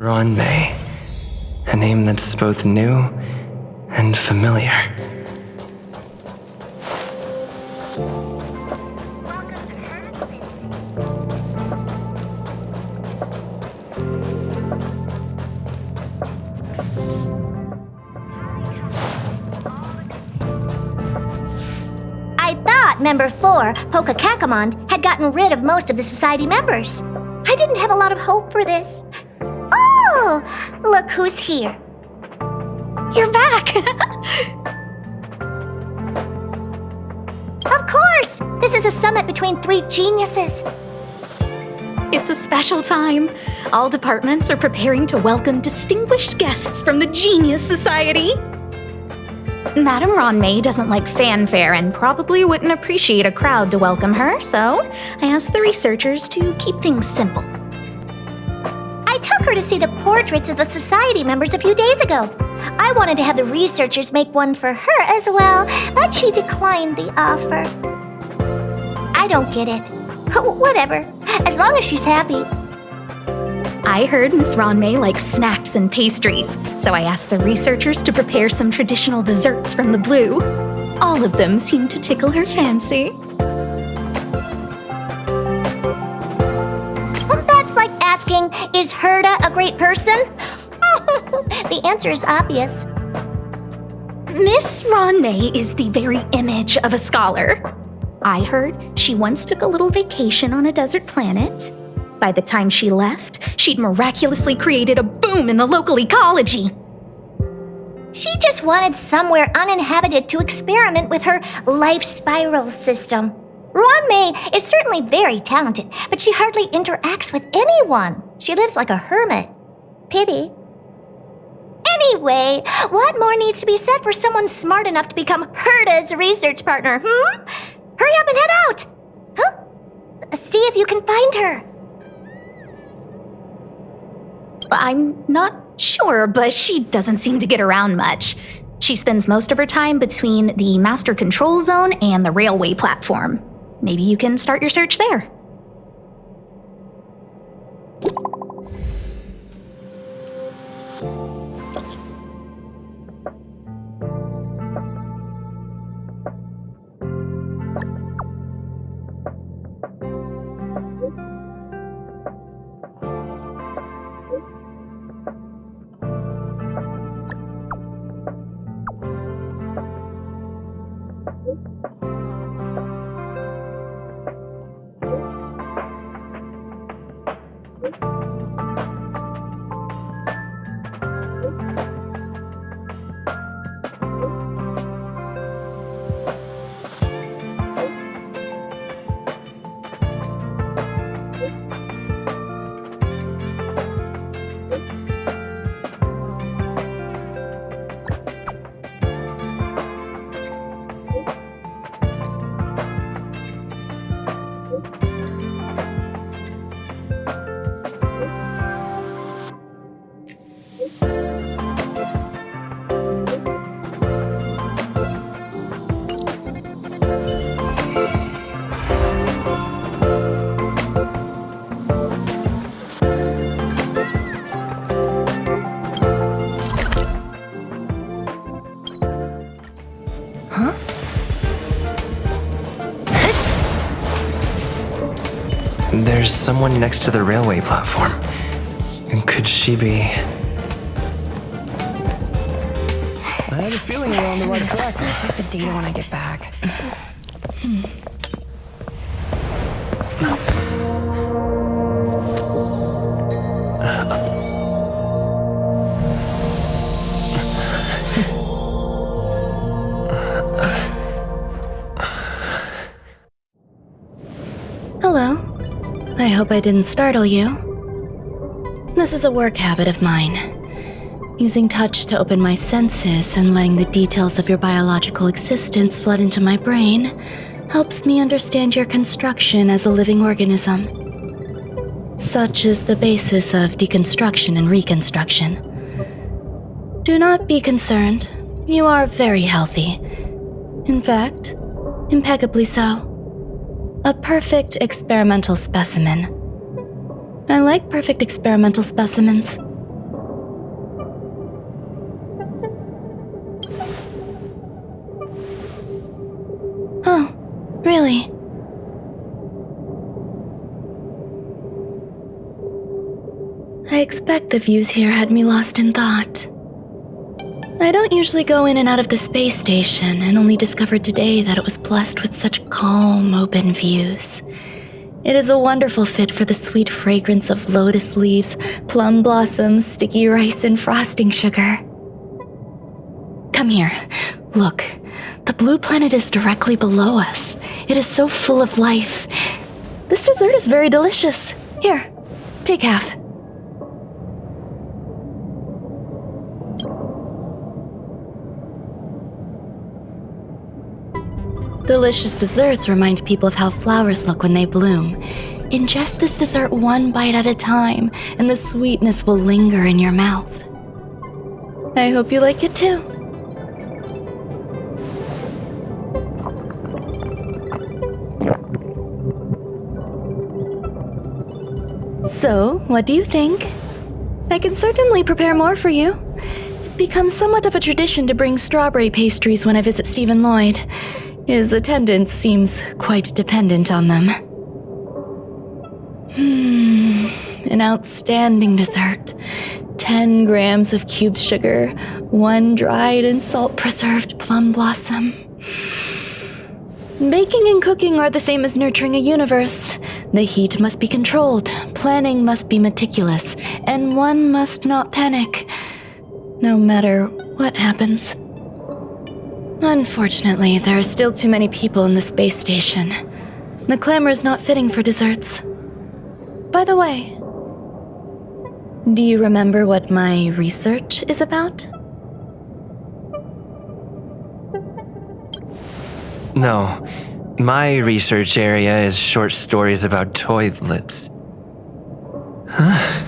Ruan Mei. A name that's both new and familiar. I thought Member 4, Pokakakamon, had gotten rid of most of the society members. I didn't have a lot of hope for this. Oh, look who's here. You're back! Of course! This is a summit between three geniuses. It's a special time. All departments are preparing to welcome distinguished guests from the Genius Society. Madame Ruan Mei doesn't like fanfare and probably wouldn't appreciate a crowd to welcome her, so I asked the researchers to keep things simple. I took her to see the portraits of the society members a few days ago. I wanted to have the researchers make one for her as well, but she declined the offer. I don't get it. Whatever, as long as she's happy. I heard Miss Ruan Mei likes snacks and pastries, so I asked the researchers to prepare some traditional desserts from the blue. All of them seemed to tickle her fancy. That's like asking, is Herda a great person? The answer is obvious. Miss Ruan Mei is the very image of a scholar. I heard she once took a little vacation on a desert planet. By the time she left, she'd miraculously created a boom in the local ecology. She just wanted somewhere uninhabited to experiment with her life spiral system. Ruan Mei is certainly very talented, but she hardly interacts with anyone. She lives like a hermit. Pity. Anyway, what more needs to be said for someone smart enough to become Herda's research partner, Hurry up and head out! See if you can find her. I'm not sure, but she doesn't seem to get around much. She spends most of her time between the master control zone and the railway platform. Maybe you can start your search there. There's someone next to the railway platform. Could she be... I had a feeling we're on the right track. I'll check the data when I get back. Hello. I hope I didn't startle you. This is a work habit of mine. Using touch to open my senses and letting the details of your biological existence flood into my brain helps me understand your construction as a living organism. Such is the basis of deconstruction and reconstruction. Do not be concerned. You are very healthy. In fact, impeccably so. A perfect experimental specimen. I like perfect experimental specimens. Really? I expect the views here had me lost in thought. I don't usually go in and out of the space station, and only discovered today that it was blessed with such calm, open views. It is a wonderful fit for the sweet fragrance of lotus leaves, plum blossoms, sticky rice, and frosting sugar. Come here. Look, the blue planet is directly below us. It is so full of life. This dessert is very delicious. Here, take half. Delicious desserts remind people of how flowers look when they bloom. Ingest this dessert one bite at a time, and the sweetness will linger in your mouth. I hope you like it too. So, what do you think? I can certainly prepare more for you. It's become somewhat of a tradition to bring strawberry pastries when I visit Stephen Lloyd. His attendance seems quite dependent on them. An outstanding dessert. 10 grams of cubed sugar, 1 dried and salt-preserved plum blossom. Baking and cooking are the same as nurturing a universe. The heat must be controlled, planning must be meticulous, and one must not panic, no matter what happens. Unfortunately, there are still too many people in the space station. The clamor is not fitting for desserts. By the way, do you remember what my research is about? No. My research area is short stories about toilets. Huh?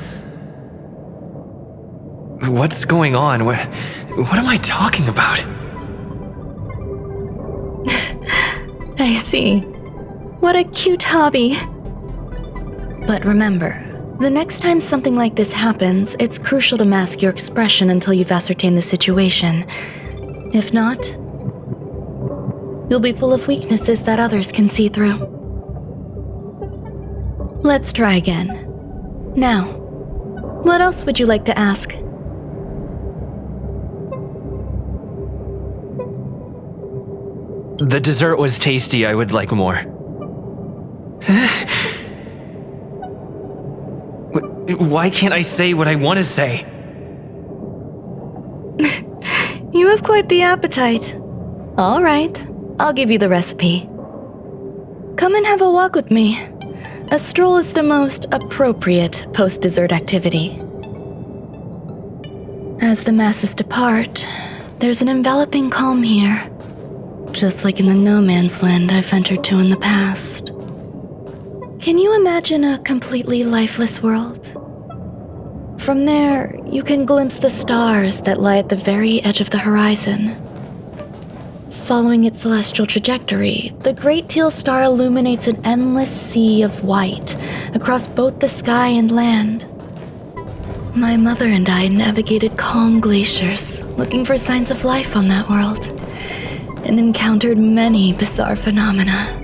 What's going on? What am I talking about? I see. What a cute hobby. But remember, the next time something like this happens, it's crucial to mask your expression until you've ascertained the situation. If not, you'll be full of weaknesses that others can see through. Let's try again. Now, what else would you like to ask? The dessert was tasty. I would like more. Why can't I say what I want to say? You have quite the appetite. All right, I'll give you the recipe. Come and have a walk with me. A stroll is the most appropriate post-dessert activity. As the masses depart, there's an enveloping calm here. Just like in the no man's land I've ventured to in the past. Can you imagine a completely lifeless world? From there, you can glimpse the stars that lie at the very edge of the horizon. Following its celestial trajectory, the Great Teal Star illuminates an endless sea of white across both the sky and land. My mother and I navigated calm glaciers, looking for signs of life on that world, and encountered many bizarre phenomena.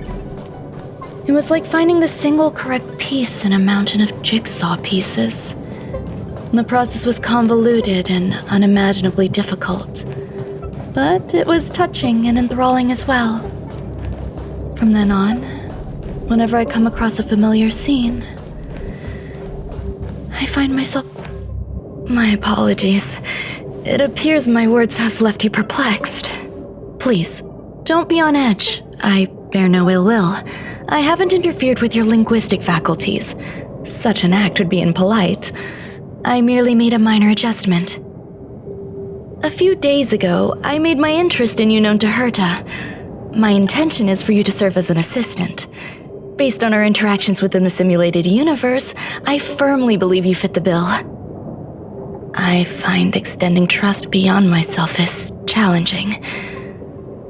It was like finding the single correct piece in a mountain of jigsaw pieces. The process was convoluted and unimaginably difficult, but it was touching and enthralling as well. From then on, whenever I come across a familiar scene, I find myself... My apologies. It appears my words have left you perplexed. Please, don't be on edge. I bear no ill will. I haven't interfered with your linguistic faculties. Such an act would be impolite. I merely made a minor adjustment. A few days ago, I made my interest in you known to Herta. My intention is for you to serve as an assistant. Based on our interactions within the simulated universe, I firmly believe you fit the bill. I find extending trust beyond myself is challenging.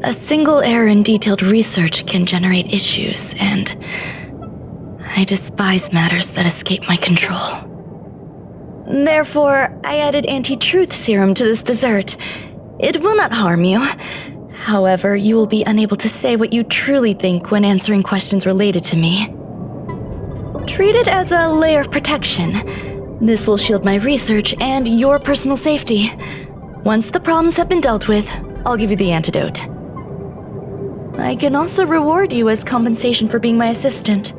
A single error in detailed research can generate issues, and I despise matters that escape my control. Therefore, I added anti-truth serum to this dessert. It will not harm you. However, you will be unable to say what you truly think when answering questions related to me. Treat it as a layer of protection. This will shield my research and your personal safety. Once the problems have been dealt with, I'll give you the antidote. I can also reward you as compensation for being my assistant.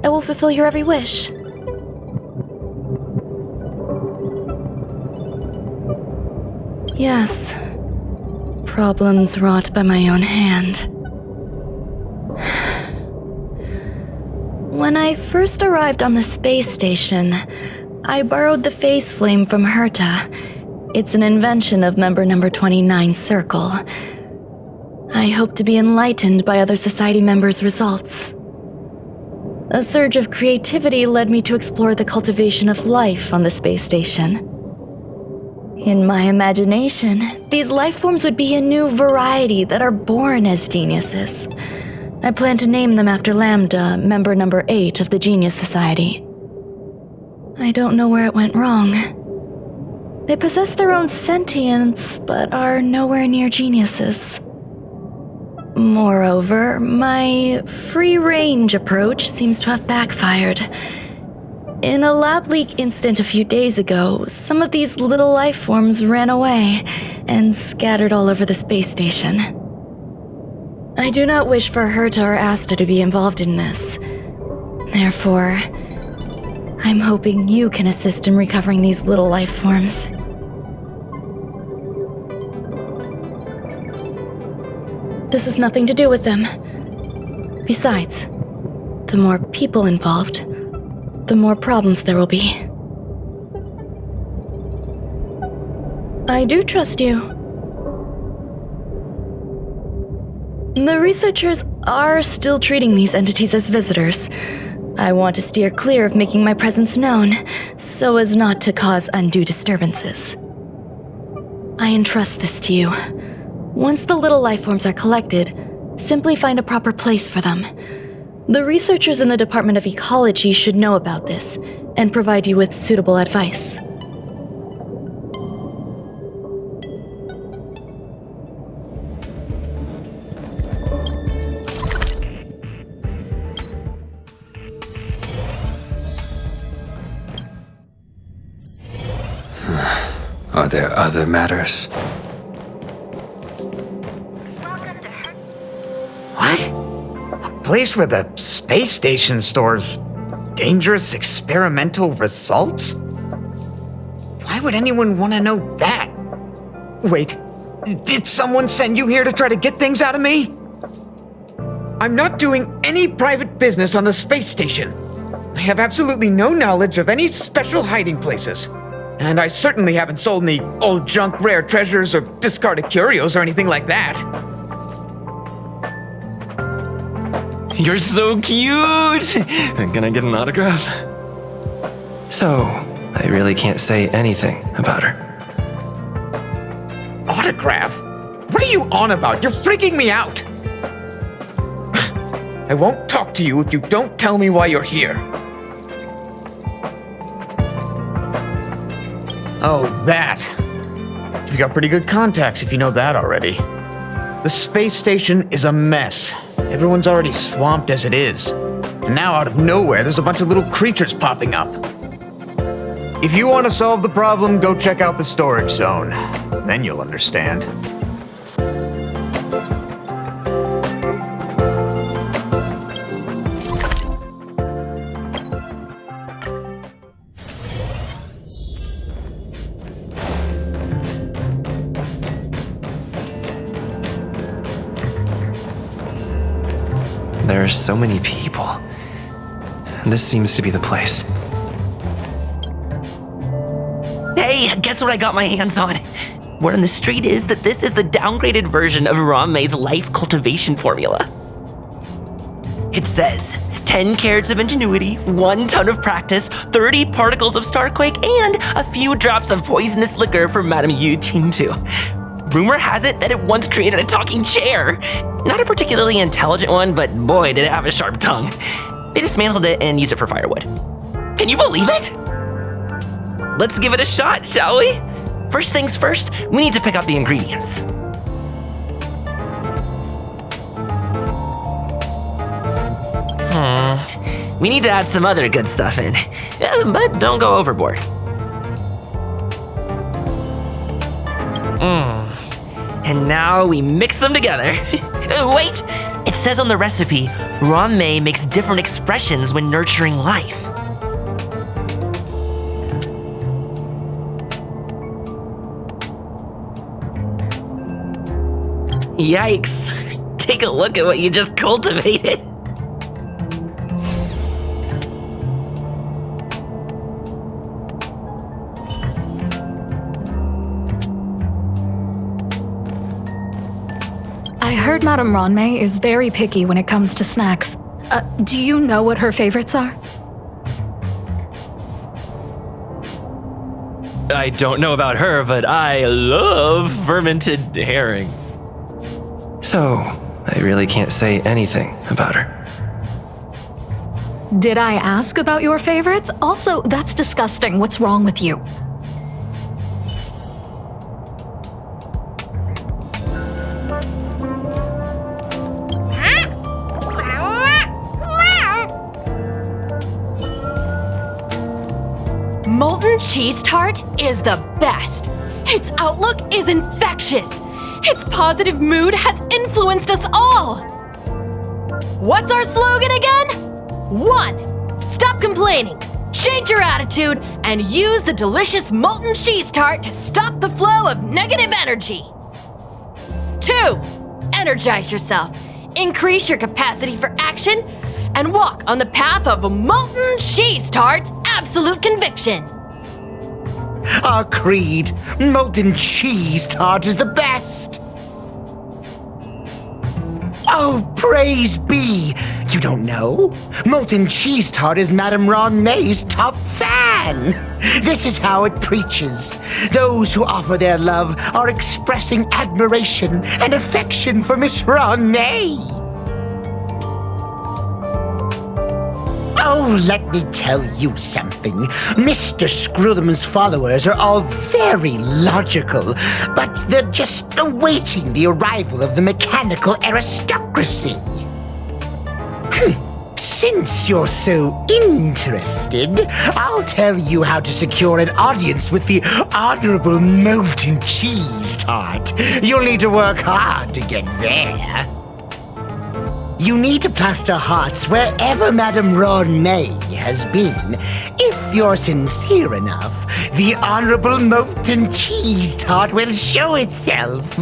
I will fulfill your every wish. Yes. Problems wrought by my own hand. When I first arrived on the space station, I borrowed the phase flame from Herta. It's an invention of member number 29 Circle. I hope to be enlightened by other society members' results. A surge of creativity led me to explore the cultivation of life on the space station. In my imagination, these life forms would be a new variety that are born as geniuses. I plan to name them after Lambda, member number 8 of the Genius Society. I don't know where it went wrong. They possess their own sentience, but are nowhere near geniuses. Moreover, my free-range approach seems to have backfired. In a lab leak incident a few days ago, some of these little life forms ran away and scattered all over the space station. I do not wish for Herta or Asta to be involved in this. Therefore, I'm hoping you can assist in recovering these little life forms. This has nothing to do with them. Besides, the more people involved, the more problems there will be. I do trust you. The researchers are still treating these entities as visitors. I want to steer clear of making my presence known, so as not to cause undue disturbances. I entrust this to you. Once the little life forms are collected, simply find a proper place for them. The researchers in the Department of Ecology should know about this and provide you with suitable advice. Are there other matters? What? A place where the space station stores dangerous experimental results? Why would anyone want to know that? Wait, did someone send you here to try to get things out of me? I'm not doing any private business on the space station. I have absolutely no knowledge of any special hiding places. And I certainly haven't sold any old junk rare treasures or discarded curios or anything like that. You're so cute! Can I get an autograph? So, I really can't say anything about her. Autograph? What are you on about? You're freaking me out! I won't talk to you if you don't tell me why you're here. Oh, that. You've got pretty good contacts if you know that already. The space station is a mess. Everyone's already swamped as it is. And now out of nowhere, there's a bunch of little creatures popping up. If you want to solve the problem, go check out the storage zone. Then you'll understand. There are so many people. This seems to be the place. Hey, guess what I got my hands on? Word on the street is that this is the downgraded version of Ruan Mei's life cultivation formula. It says 10 carats of ingenuity, 1 ton of practice, 30 particles of starquake, and a few drops of poisonous liquor for Madame Yu Qingtu. Rumor has it that it once created a talking chair. Not a particularly intelligent one, but boy, did it have a sharp tongue. They dismantled it and used it for firewood. Can you believe it? Let's give it a shot, shall we? First things first, we need to pick out the ingredients. We need to add some other good stuff in, but don't go overboard. And now we mix them together. Wait! It says on the recipe, Ruan Mei makes different expressions when nurturing life. Yikes! Take a look at what you just cultivated. I heard Madame Ruan Mei is very picky when it comes to snacks. Do you know what her favorites are? I don't know about her, but I love fermented herring. So, I really can't say anything about her. Did I ask about your favorites? Also, that's disgusting. What's wrong with you? Molten cheese tart is the best. Its outlook is infectious. Its positive mood has influenced us all. What's our slogan again? 1. Stop complaining, change your attitude, and use the delicious molten cheese tart to stop the flow of negative energy. 2. Energize yourself, increase your capacity for action, and walk on the path of molten cheese tart's absolute conviction. Our creed, molten cheese tart is the best. Oh, praise be! You don't know? Molten cheese tart is Madame Ruan Mei's top fan. This is how it preaches. Those who offer their love are expressing admiration and affection for Miss Ruan Mei. Oh, let me tell you something. Mr. Screwthum's followers are all very logical, but they're just awaiting the arrival of the mechanical aristocracy. Since you're so interested, I'll tell you how to secure an audience with the Honorable Molten Cheese Tart. You'll need to work hard to get there. You need to plaster hearts wherever Madame Ruan Mei has been. If you're sincere enough, the Honorable Molten Cheese Tart will show itself.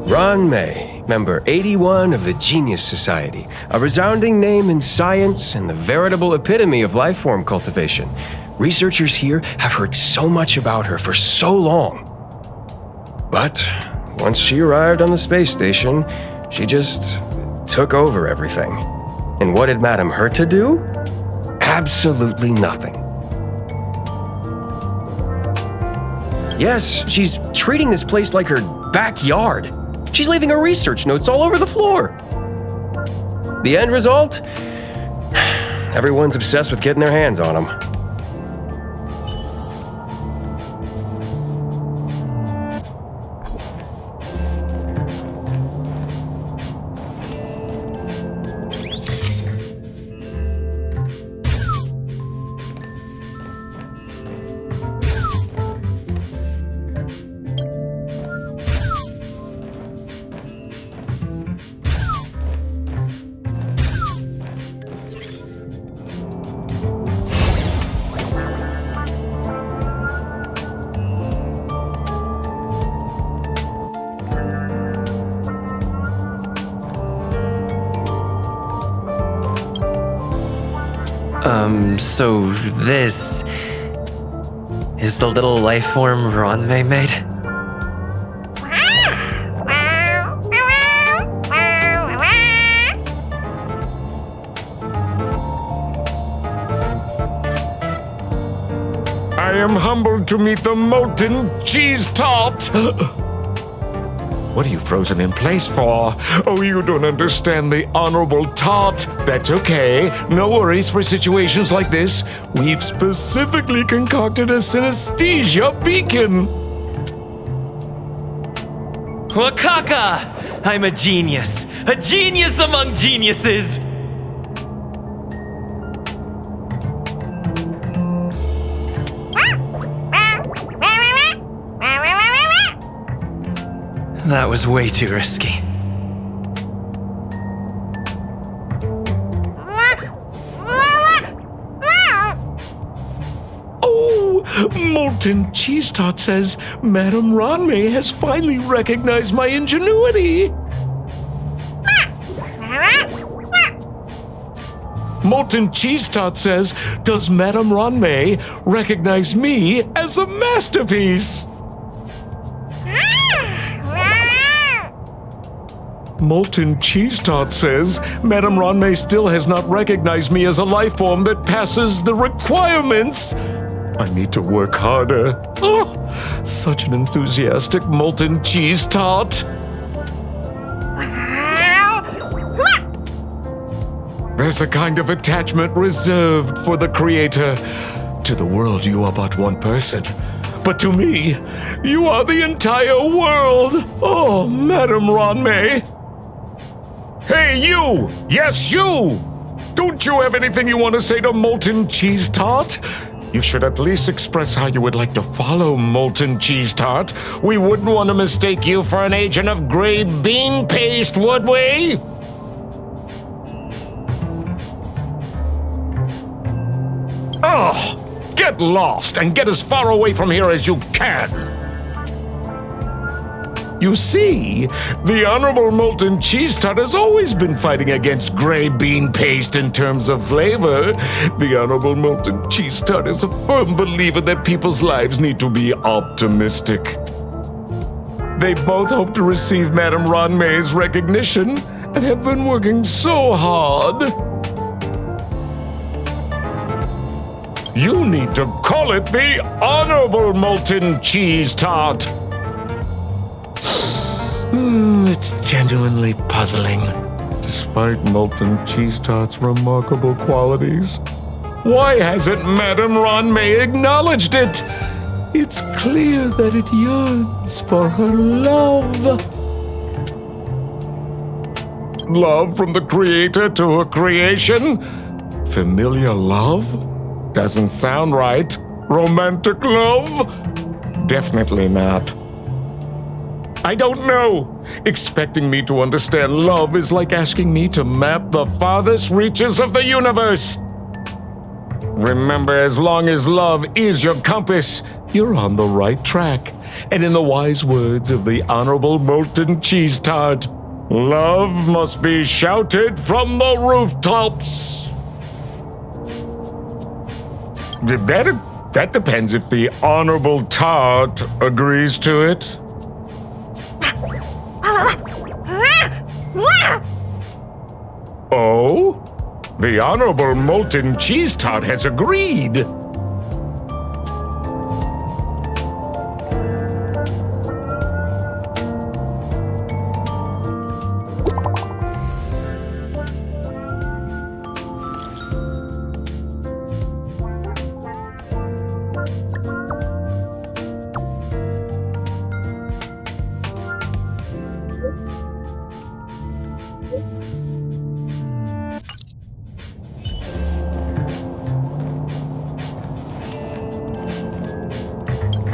Ruan Mei, member 81 of the Genius Society, a resounding name in science and the veritable epitome of lifeform cultivation. Researchers here have heard so much about her for so long. But once she arrived on the space station, she just took over everything. And what did Madame Herta do? Absolutely nothing. Yes, she's treating this place like her backyard. She's leaving her research notes all over the floor. The end result? Everyone's obsessed with getting their hands on them. So this is the little life form Ruan Mei made? am humbled to meet the Molten Cheese Tart. What are you frozen in place for? Oh, you don't understand the Honorable Tart. That's okay. No worries for situations like this. We've specifically concocted a synesthesia beacon. Wakaka! I'm a genius among geniuses! That was way too risky. Oh, Molten Cheese Tart says Madame Ruan Mei has finally recognized my ingenuity. Molten Cheese Tart says, does Madame Ruan Mei recognize me as a masterpiece? Molten Cheese Tart says, Madame Ruan Mei still has not recognized me as a life form that passes the requirements. I need to work harder. Oh, such an enthusiastic Molten Cheese Tart. There's a kind of attachment reserved for the Creator. To the world, you are but one person. But to me, you are the entire world. Oh, Madame Ruan Mei. Hey, you! Yes, you! Don't you have anything you want to say to Molten Cheese Tart? You should at least express how you would like to follow Molten Cheese Tart. We wouldn't want to mistake you for an agent of gray bean paste, would we? Oh, get lost and get as far away from here as you can. You see, the Honorable Molten Cheese Tart has always been fighting against gray bean paste in terms of flavor. The Honorable Molten Cheese Tart is a firm believer that people's lives need to be optimistic. They both hope to receive Madame Ruan Mei's recognition and have been working so hard. You need to call it the Honorable Molten Cheese Tart. It's genuinely puzzling. Despite Molten Cheese Tart's remarkable qualities, why hasn't Madame Ruan Mei acknowledged it? It's clear that it yearns for her love. Love from the Creator to her creation? Familiar love? Doesn't sound right. Romantic love? Definitely not. I don't know. Expecting me to understand love is like asking me to map the farthest reaches of the universe. Remember, as long as love is your compass, you're on the right track. And in the wise words of the Honorable Molten Cheese Tart, love must be shouted from the rooftops. That depends if the Honorable Tart agrees to it. Oh? The Honorable Molten Cheese Tart has agreed.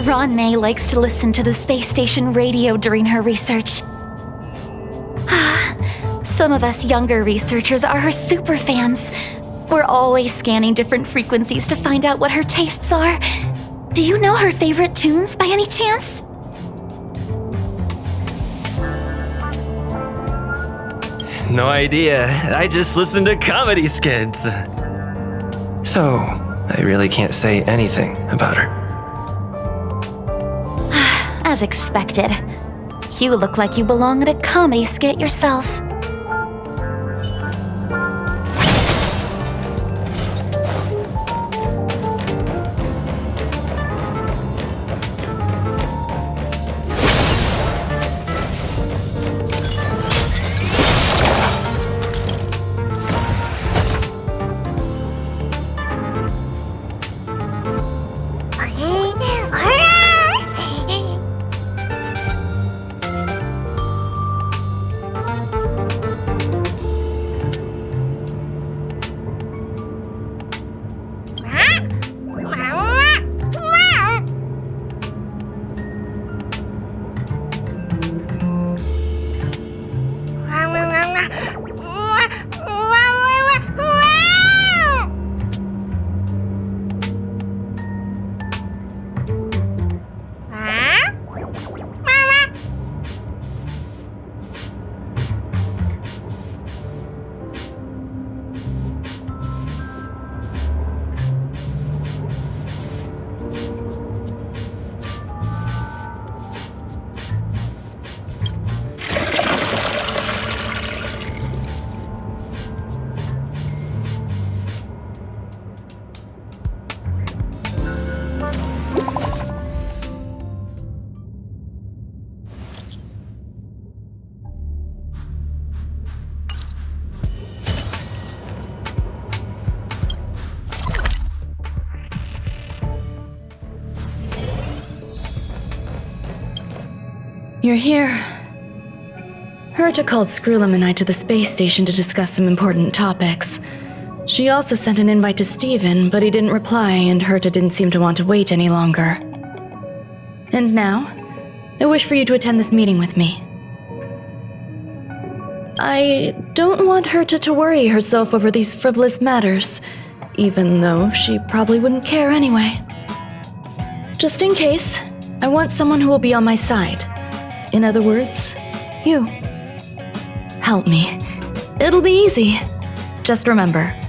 Ruan Mei likes to listen to the space station radio during her research. Some of us younger researchers are her super fans. We're always scanning different frequencies to find out what her tastes are. Do you know her favorite tunes by any chance? No idea. I just listen to comedy skits. So, I really can't say anything about her. As expected. You look like you belong in a comedy skit yourself. You're here. Herta called Screwlam and I to the space station to discuss some important topics. She also sent an invite to Steven, but he didn't reply, and Herta didn't seem to want to wait any longer. And now, I wish for you to attend this meeting with me. I don't want Herta to worry herself over these frivolous matters, even though she probably wouldn't care anyway. Just in case, I want someone who will be on my side. In other words, you. Help me. It'll be easy. Just remember,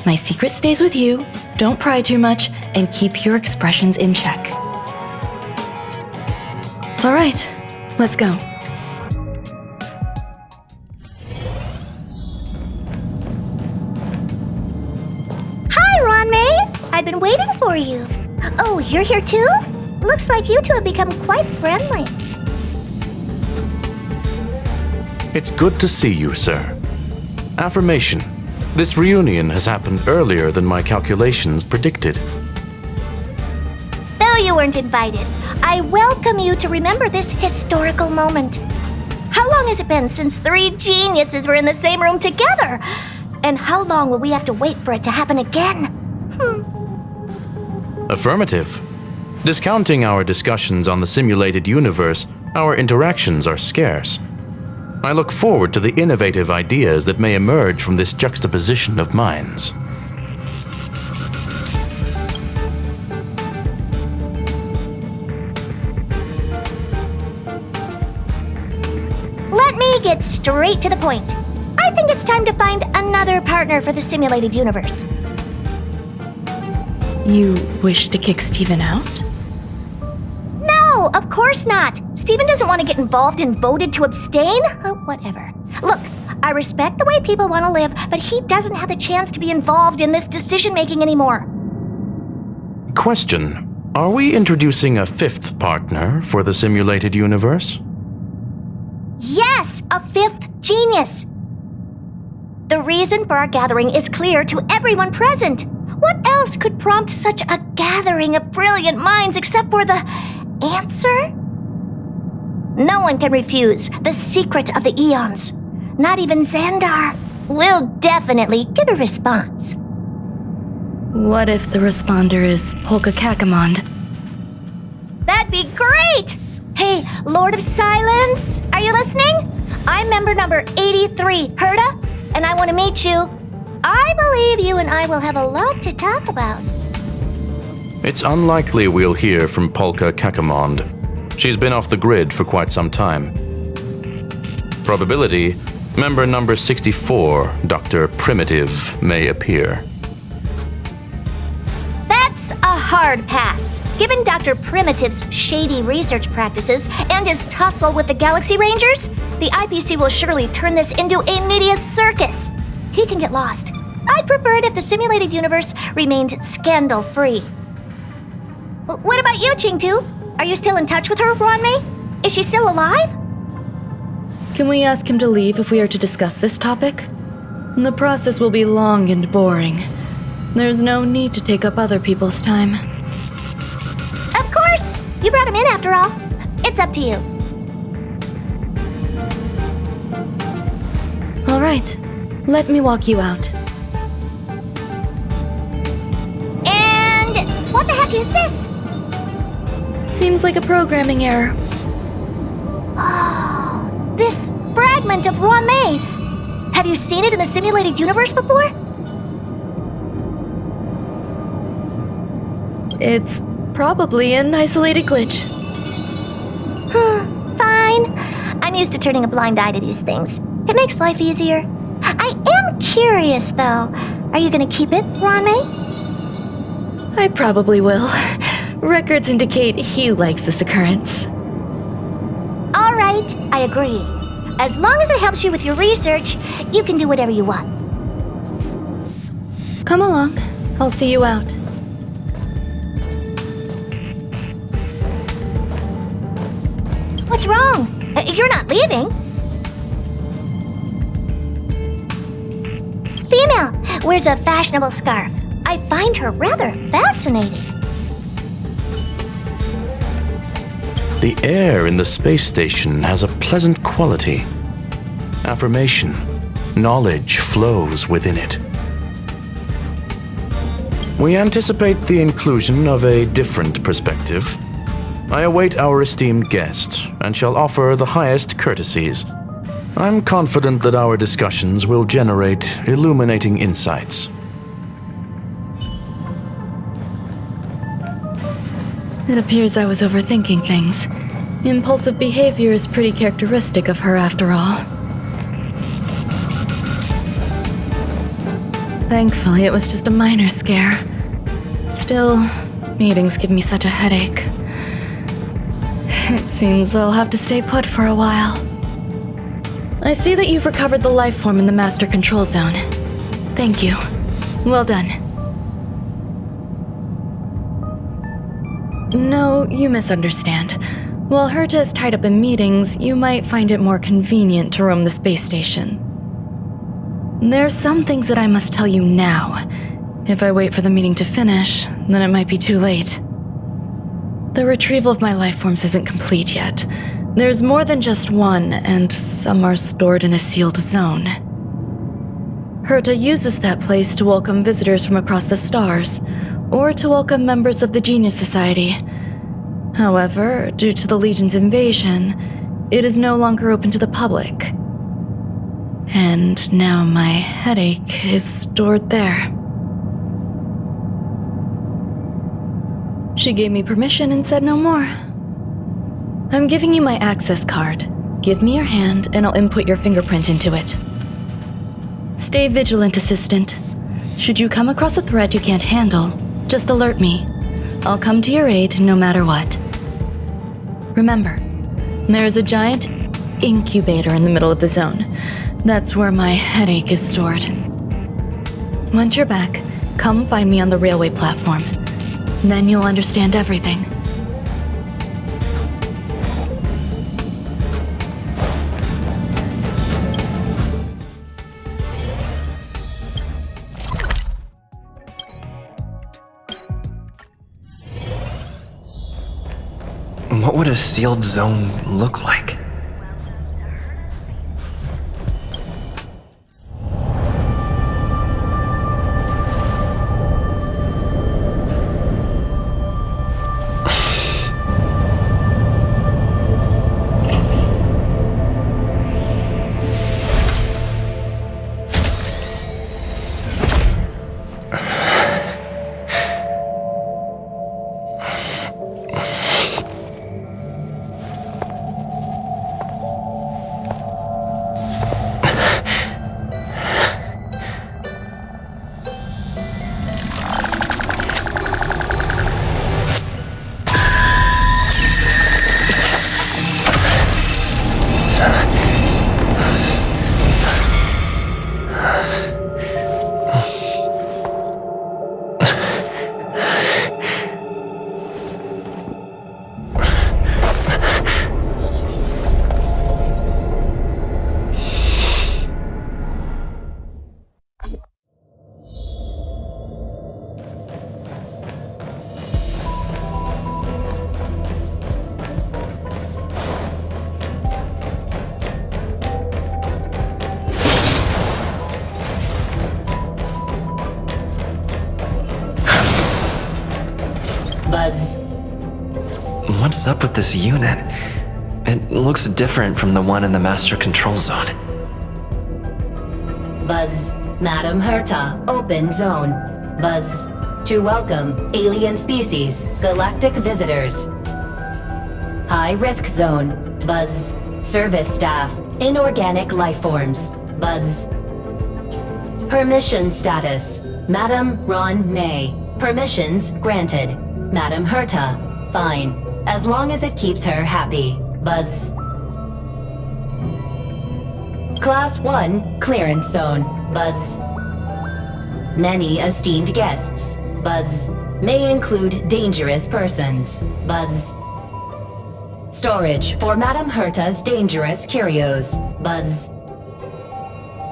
my secret stays with you, don't pry too much, and keep your expressions in check. All right, let's go. Hi, Ruan Mei! I've been waiting for you. Oh, you're here too? Looks like you two have become quite friendly. It's good to see you, sir. Affirmation. This reunion has happened earlier than my calculations predicted. Though you weren't invited, I welcome you to remember this historical moment. How long has it been since 3 geniuses were in the same room together? And how long will we have to wait for it to happen again? Affirmative. Discounting our discussions on the simulated universe, our interactions are scarce. I look forward to the innovative ideas that may emerge from this juxtaposition of minds. Let me get straight to the point. I think it's time to find another partner for the simulated universe. You wish to kick Steven out? No, of course not. Steven doesn't want to get involved and voted to abstain. Oh, whatever. Look, I respect the way people want to live, but he doesn't have the chance to be involved in this decision-making anymore. Question. Are we introducing a 5th partner for the simulated universe? Yes, a 5th genius. The reason for our gathering is clear to everyone present. What else could prompt such a gathering of brilliant minds except for the answer? No one can refuse the secret of the eons. Not even Xandar. We'll definitely get a response. What if the responder is Polka Kakamond? That'd be great! Hey, Lord of Silence, are you listening? I'm member number 83, Herta, and I want to meet you. I believe you and I will have a lot to talk about. It's unlikely we'll hear from Polka Kakamond. She's been off the grid for quite some time. Probability, member number 64, Dr. Primitive, may appear. That's a hard pass. Given Dr. Primitive's shady research practices and his tussle with the Galaxy Rangers, the IPC will surely turn this into a media circus. He can get lost. I'd prefer it if the simulated universe remained scandal-free. What about you, Qingtu? Are you still in touch with her, Ruan Mei? Is she still alive? Can we ask him to leave if we are to discuss this topic? The process will be long and boring. There's no need to take up other people's time. Of course! You brought him in after all. It's up to you. All right. Let me walk you out. And what the heck is this? Seems like a programming error. Oh, this fragment of Ruan Mei. Have you seen it in the simulated universe before? It's probably an isolated glitch. Fine. I'm used to turning a blind eye to these things. It makes life easier. I am curious, though. Are you going to keep it, Ruan Mei? I probably will. Records indicate he likes this occurrence. All right, I agree. As long as it helps you with your research, you can do whatever you want. Come along. I'll see you out. What's wrong? You're not leaving. Female, wears a fashionable scarf. I find her rather fascinating. The air in the space station has a pleasant quality. Affirmation, knowledge flows within it. We anticipate the inclusion of a different perspective. I await our esteemed guest and shall offer the highest courtesies. I'm confident that our discussions will generate illuminating insights. It appears I was overthinking things. Impulsive behavior is pretty characteristic of her after all. Thankfully, it was just a minor scare. Still, meetings give me such a headache. It seems I'll have to stay put for a while. I see that you've recovered the life form in the master control zone. Thank you. Well done. No, you misunderstand. While Herta is tied up in meetings, you might find it more convenient to roam the space station. There's some things that I must tell you now. If I wait for the meeting to finish, then it might be too late. The retrieval of my life forms isn't complete yet. There's more than just one, and some are stored in a sealed zone. Herta uses that place to welcome visitors from across the stars, or to welcome members of the Genius Society. However, due to the Legion's invasion, it is no longer open to the public. And now my headache is stored there. She gave me permission and said no more. I'm giving you my access card. Give me your hand and I'll input your fingerprint into it. Stay vigilant, Assistant. Should you come across a threat you can't handle, just alert me. I'll come to your aid no matter what. Remember, there is a giant incubator in the middle of the zone. That's where my headache is stored. Once you're back, come find me on the railway platform. Then you'll understand everything. What would a sealed zone look like? Buzz. What's up with this unit? It looks different from the one in the master control zone. Buzz. Madam Herta, open zone. Buzz. To welcome alien species, galactic visitors. High risk zone. Buzz. Service staff, inorganic life forms. Buzz. Permission status. Madam Ruan Mei. Permissions granted. Madam Herta. Fine. As long as it keeps her happy. Buzz. Class 1, clearance zone. Buzz. Many esteemed guests. Buzz. May include dangerous persons. Buzz. Storage for Madam Herta's dangerous curios. Buzz.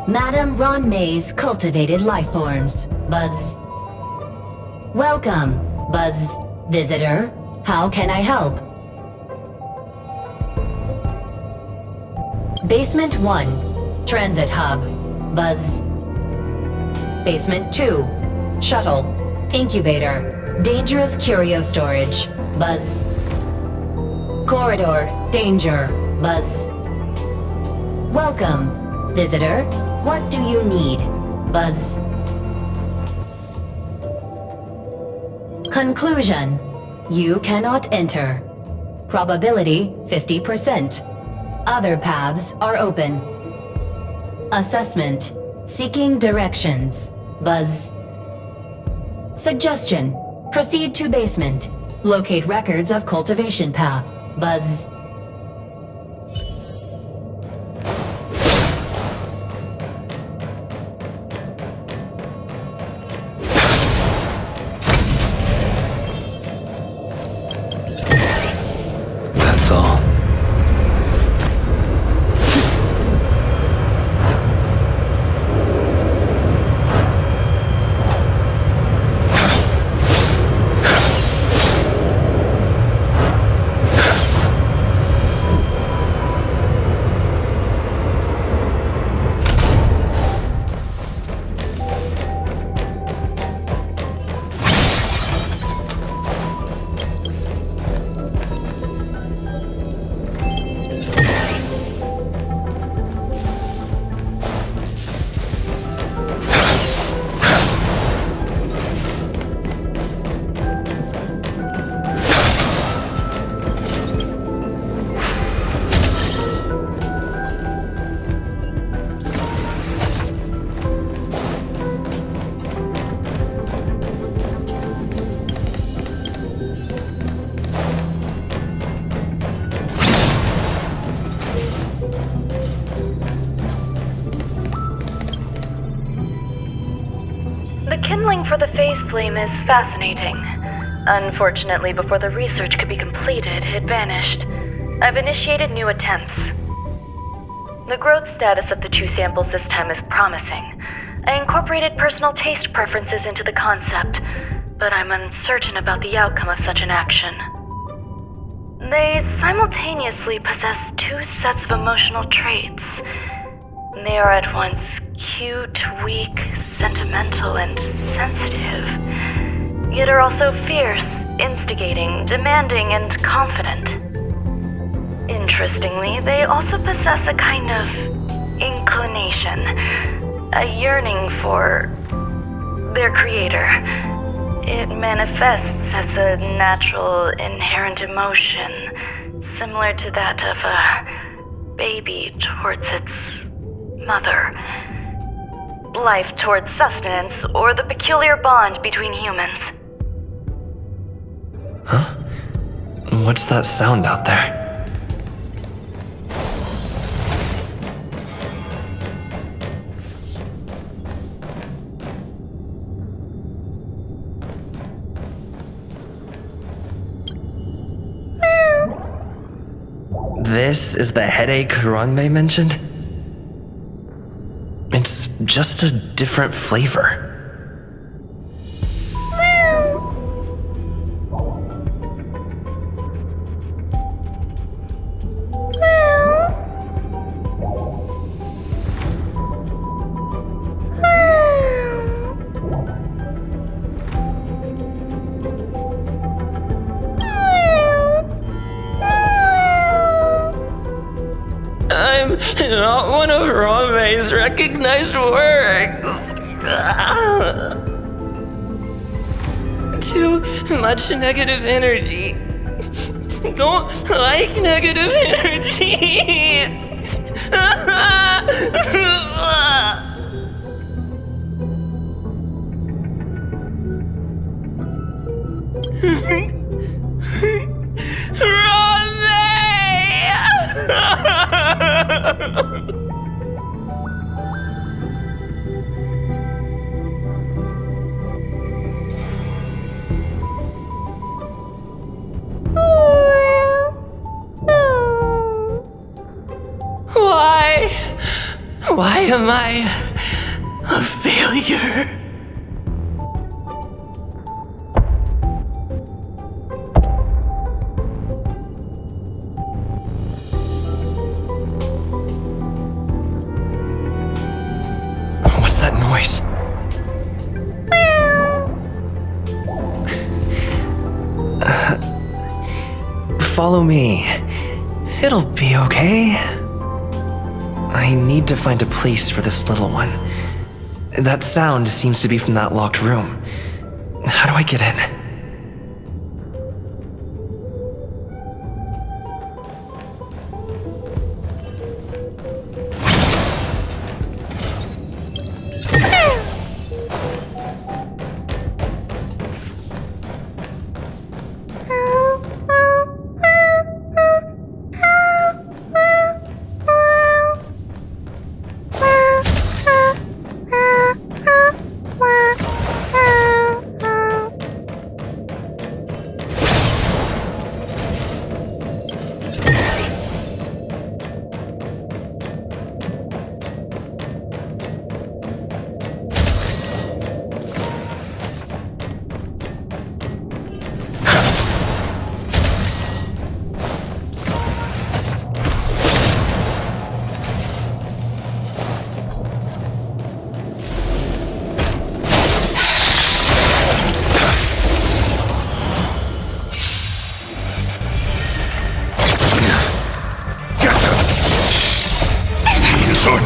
Madam Ruan Mei's cultivated life forms. Buzz. Welcome. Buzz. Visitor, how can I help? Basement 1, Transit Hub, Buzz. Basement 2, Shuttle, Incubator, Dangerous Curio Storage, Buzz. Corridor, Danger, Buzz. Welcome, visitor. What do you need? Buzz. Conclusion. You cannot enter. Probability 50%. Other paths are open. Assessment. Seeking directions. Buzz. Suggestion. Proceed to basement. Locate records of cultivation path. Buzz. That's all. The kindling for the phase flame is fascinating. Unfortunately, before the research could be completed, it vanished. I've initiated new attempts. The growth status of the 2 samples this time is promising. I incorporated personal taste preferences into the concept, but I'm uncertain about the outcome of such an action. They simultaneously possess 2 sets of emotional traits. They are at once cute, weak, sentimental, and sensitive, yet are also fierce, instigating, demanding, and confident. Interestingly, they also possess a kind of inclination, a yearning for their creator. It manifests as a natural, inherent emotion, similar to that of a baby towards its mother. Life towards sustenance, or the peculiar bond between humans. Huh? What's that sound out there? This is the headache Ruan Mei mentioned? It's just a different flavor. I'm not one of Ruan Mei's recognized works. Too much negative energy. Don't like negative energy. Ruan Mei! Why am I a failure? that noise? Follow me. It'll be okay. I need to find a place for this little one. That sound seems to be from that locked room. How do I get in?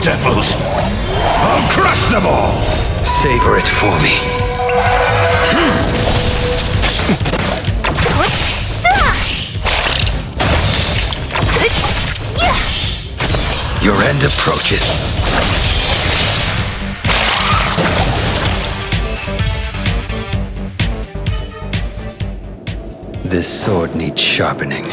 Devils! I'll crush them all! Savor it for me. Your end approaches. This sword needs sharpening.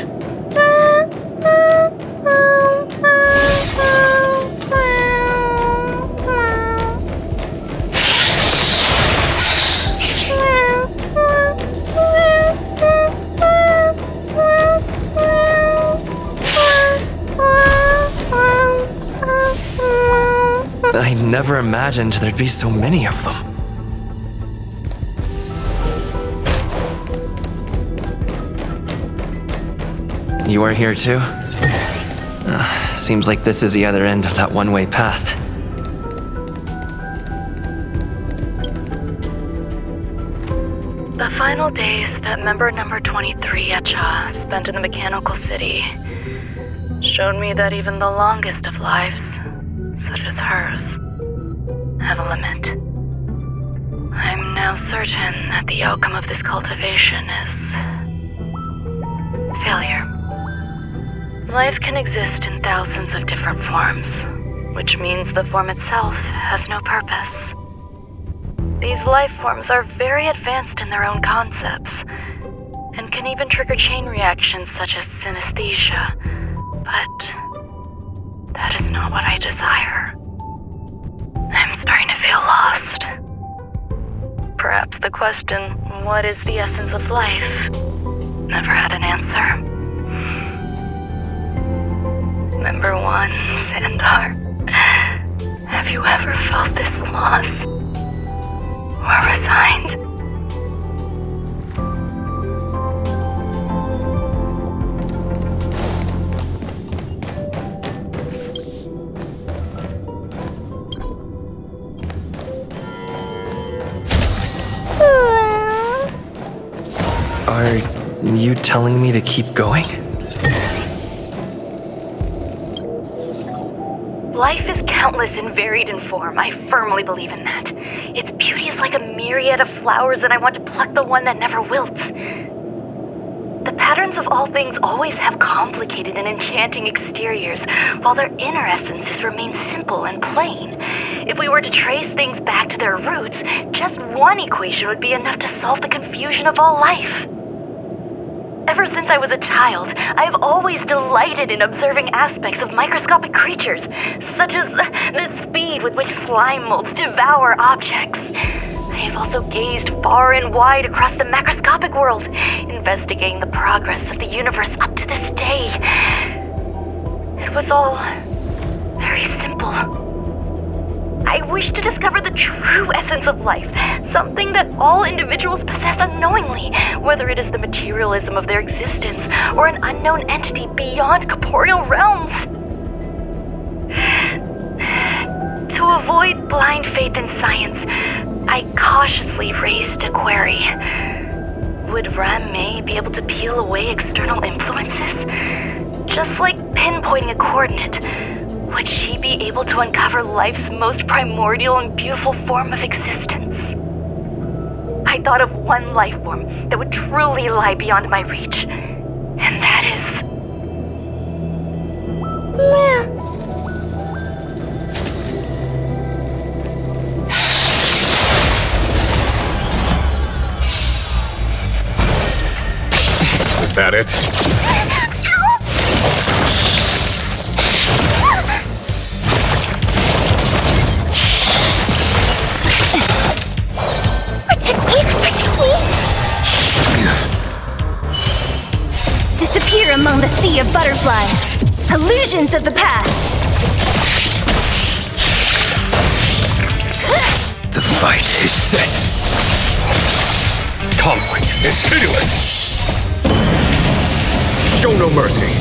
I never imagined there'd be so many of them. You are here too? Seems like this is the other end of that one-way path. The final days that member number 23 Echa spent in the mechanical city showed me that even the longest of lives, such as hers, have a limit. I'm now certain that the outcome of this cultivation is failure. Life can exist in thousands of different forms, which means the form itself has no purpose. These life forms are very advanced in their own concepts, and can even trigger chain reactions such as synesthesia, but that is not what I desire. I'm starting to feel lost. Perhaps the question, what is the essence of life, never had an answer. Member 1, Xandar, have you ever felt this lost? Or resigned? Are you telling me to keep going? Life is countless and varied in form. I firmly believe in that. Its beauty is like a myriad of flowers, and I want to pluck the one that never wilts. The patterns of all things always have complicated and enchanting exteriors, while their inner essences remain simple and plain. If we were to trace things back to their roots, just one equation would be enough to solve the confusion of all life. Ever since I was a child, I have always delighted in observing aspects of microscopic creatures, such as the speed with which slime molds devour objects. I have also gazed far and wide across the macroscopic world, investigating the progress of the universe up to this day. It was all very simple. I wish to discover the true essence of life, something that all individuals possess unknowingly, whether it is the materialism of their existence or an unknown entity beyond corporeal realms. To To avoid blind faith in science, I cautiously raised a query. Would Ruan Mei be able to peel away external influences? Just like pinpointing a coordinate, would she be able to uncover life's most primordial and beautiful form of existence? I thought of one life form that would truly lie beyond my reach, and that is... Is that it? Protect me! Protect me! Disappear among the sea of butterflies. Illusions of the past. The fight is set. Conflict is pitiless. Show no mercy.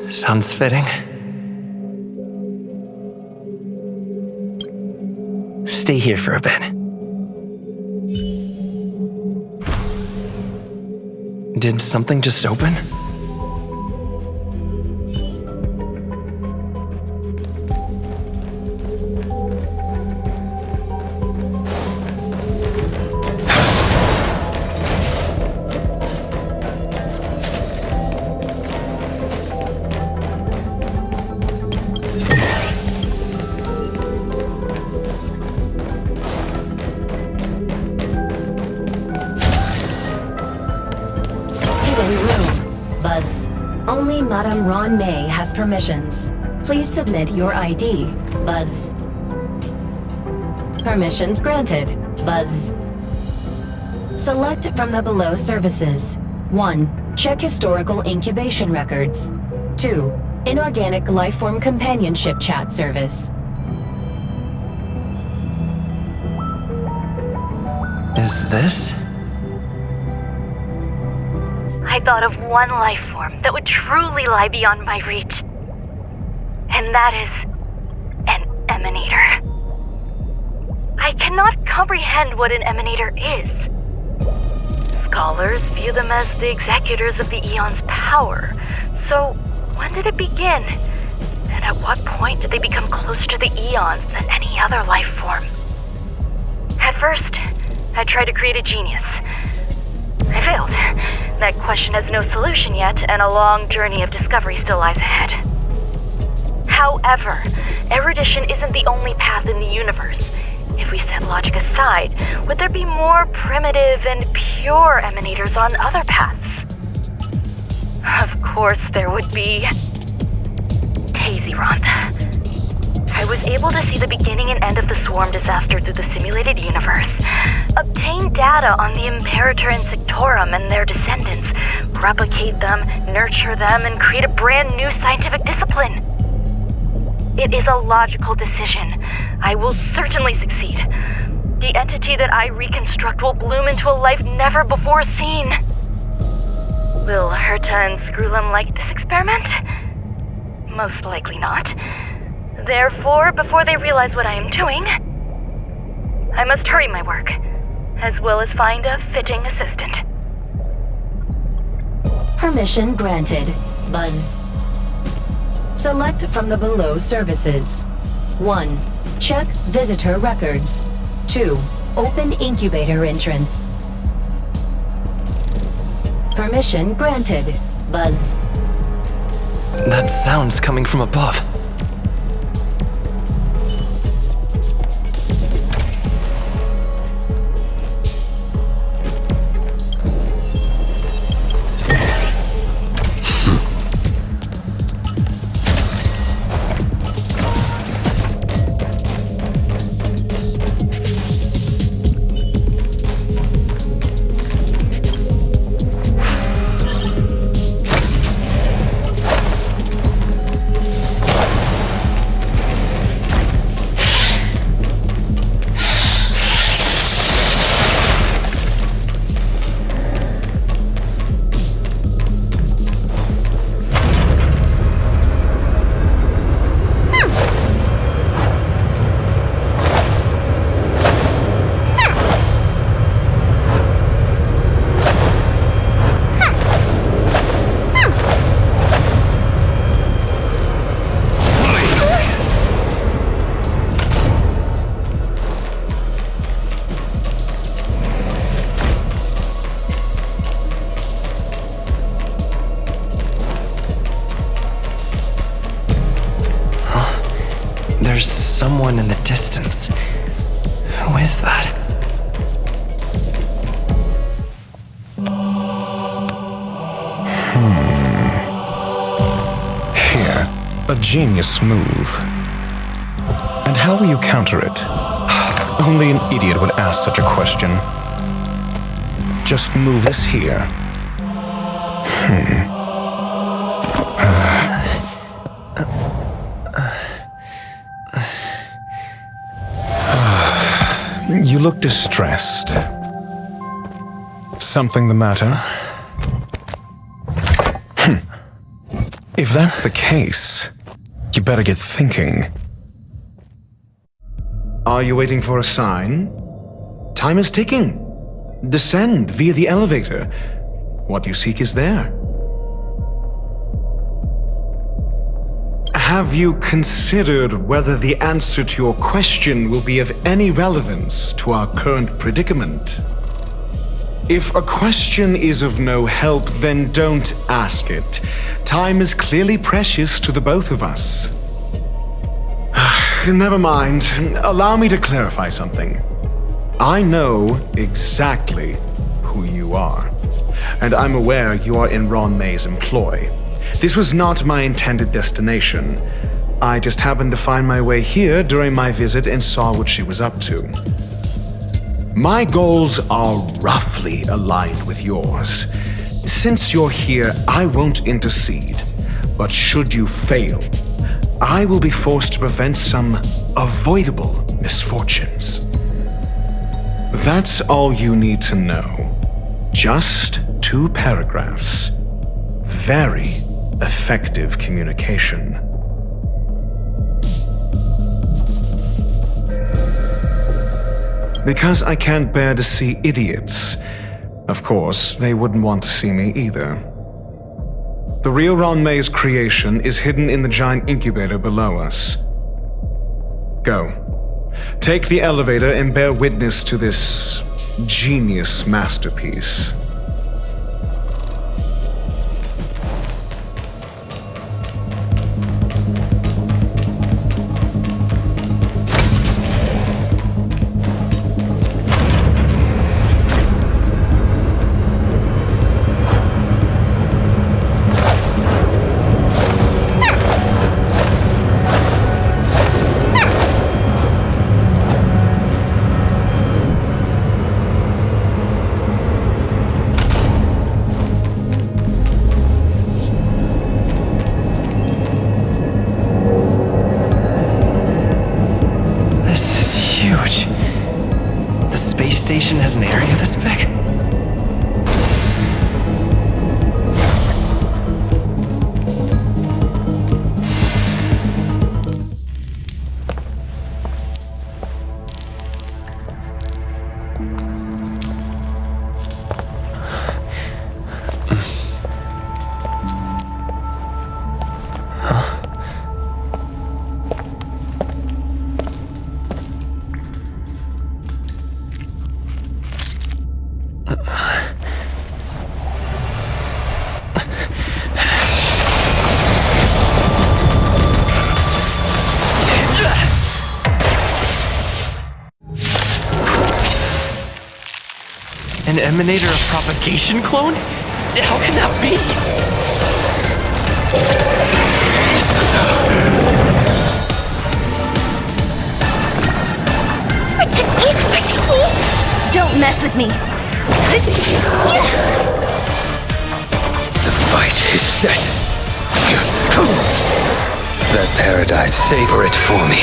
Sounds fitting. Stay here for a bit. Did something just open? Only Madame Ruan Mei has permissions. Please submit your ID. Buzz. Permissions granted. Buzz. Select from the below services. 1. Check historical incubation records. 2. Inorganic lifeform companionship chat service. Is this? I thought of one life form that would truly lie beyond my reach. And that is an emanator. I cannot comprehend what an emanator is. Scholars view them as the executors of the Eon's power. So, when did it begin? And at what point did they become closer to the Eons than any other life form? At first, I tried to create a genius. I failed. That question has no solution yet, and a long journey of discovery still lies ahead. However, erudition isn't the only path in the universe. If we set logic aside, would there be more primitive and pure emanators on other paths? Of course there would be. Tazyronth. I was able to see the beginning and end of the swarm disaster through the simulated universe, obtain data on the Imperator and Sectorum and their descendants, replicate them, nurture them, and create a brand new scientific discipline. It is a logical decision. I will certainly succeed. The entity that I reconstruct will bloom into a life never before seen. Will Herta and Screwlum like this experiment? Most likely not. Therefore, before they realize what I am doing, I must hurry my work, as well as find a fitting assistant. Permission granted. Buzz. Select from the below services. 1. Check visitor records. 2. Open incubator entrance. Permission granted. Buzz. That sound's coming from above. There's someone in the distance. Who is that? Here, a genius move. And how will you counter it? Only an idiot would ask such a question. Just move this here. You look distressed. Something the matter? If that's the case, you better get thinking. Are you waiting for a sign? Time is ticking. Descend via the elevator. What you seek is there. Have you considered whether the answer to your question will be of any relevance to our current predicament? If a question is of no help, then don't ask it. Time is clearly precious to the both of us. Never mind. Allow me to clarify something. I know exactly who you are, and I'm aware you are in Ruan Mei's employ. This was not my intended destination. I just happened to find my way here during my visit and saw what she was up to. My goals are roughly aligned with yours. Since you're here, I won't intercede. But should you fail, I will be forced to prevent some avoidable misfortunes. That's all you need to know. Just 2 paragraphs. Very effective communication. Because I can't bear to see idiots. Of course, they wouldn't want to see me either. The real Ruan Mei's creation is hidden in the giant incubator below us. Go. Take the elevator and bear witness to this genius masterpiece. Station has an area this big? An emanator of propagation clone? How can that be? Protect me! Protect me! Don't mess with me! The fight is set. That paradise, savor it for me.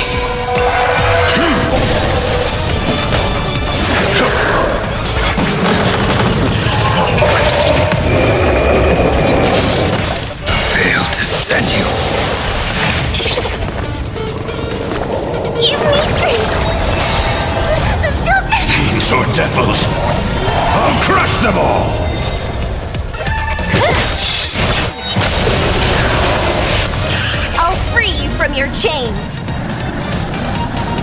Fail to send you. Give me strength! Fiends or devils, I'll crush them all! I'll free you from your chains!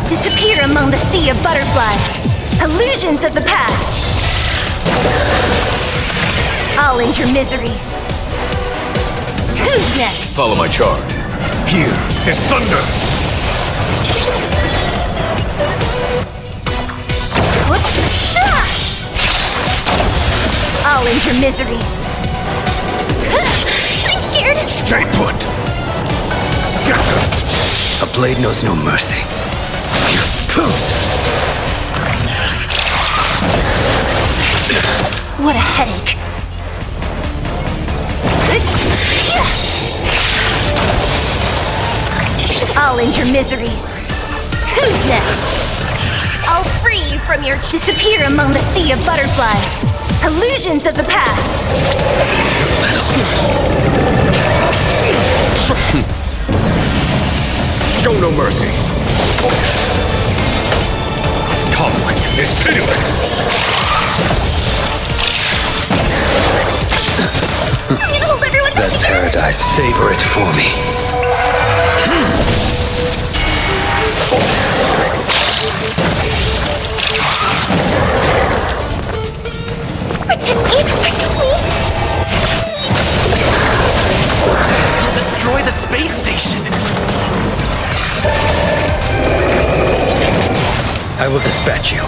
Disappear among the sea of butterflies, illusions of the past! I'll end your misery. Who's next? Follow my charge. Here is thunder! I'll end your misery. I'm scared. Stay put. Get her. A blade knows no mercy. What a headache. I'll end your misery. Who's next? I'll free you from your disappear among the sea of butterflies. Illusions of the past. Show no mercy. Conflict is pitiless. I'm gonna hold everyone That paradise, savor it for me. Protect me! Protect me! You'll destroy the space station! I will dispatch you.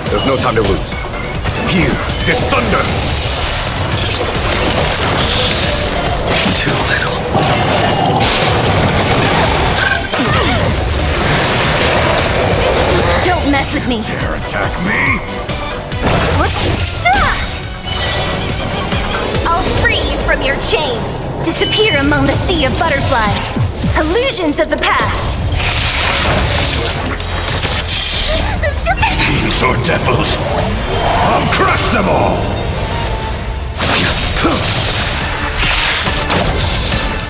There's no time to lose. Here is thunder. Too little. Don't mess with me! Dare attack me? I'll free you from your chains! Disappear among the sea of butterflies! Illusions of the past! Fiends or devils? I'll crush them all!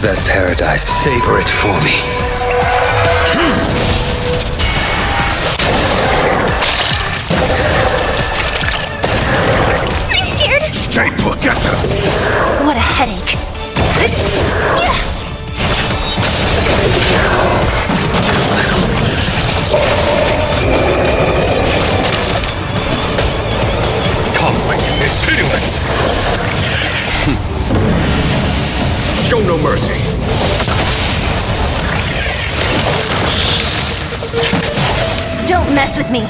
That paradise, savor it for me. I'm scared! Stay put, get them! What a headache! Conflict is pitiless! Show no mercy! Don't mess with me!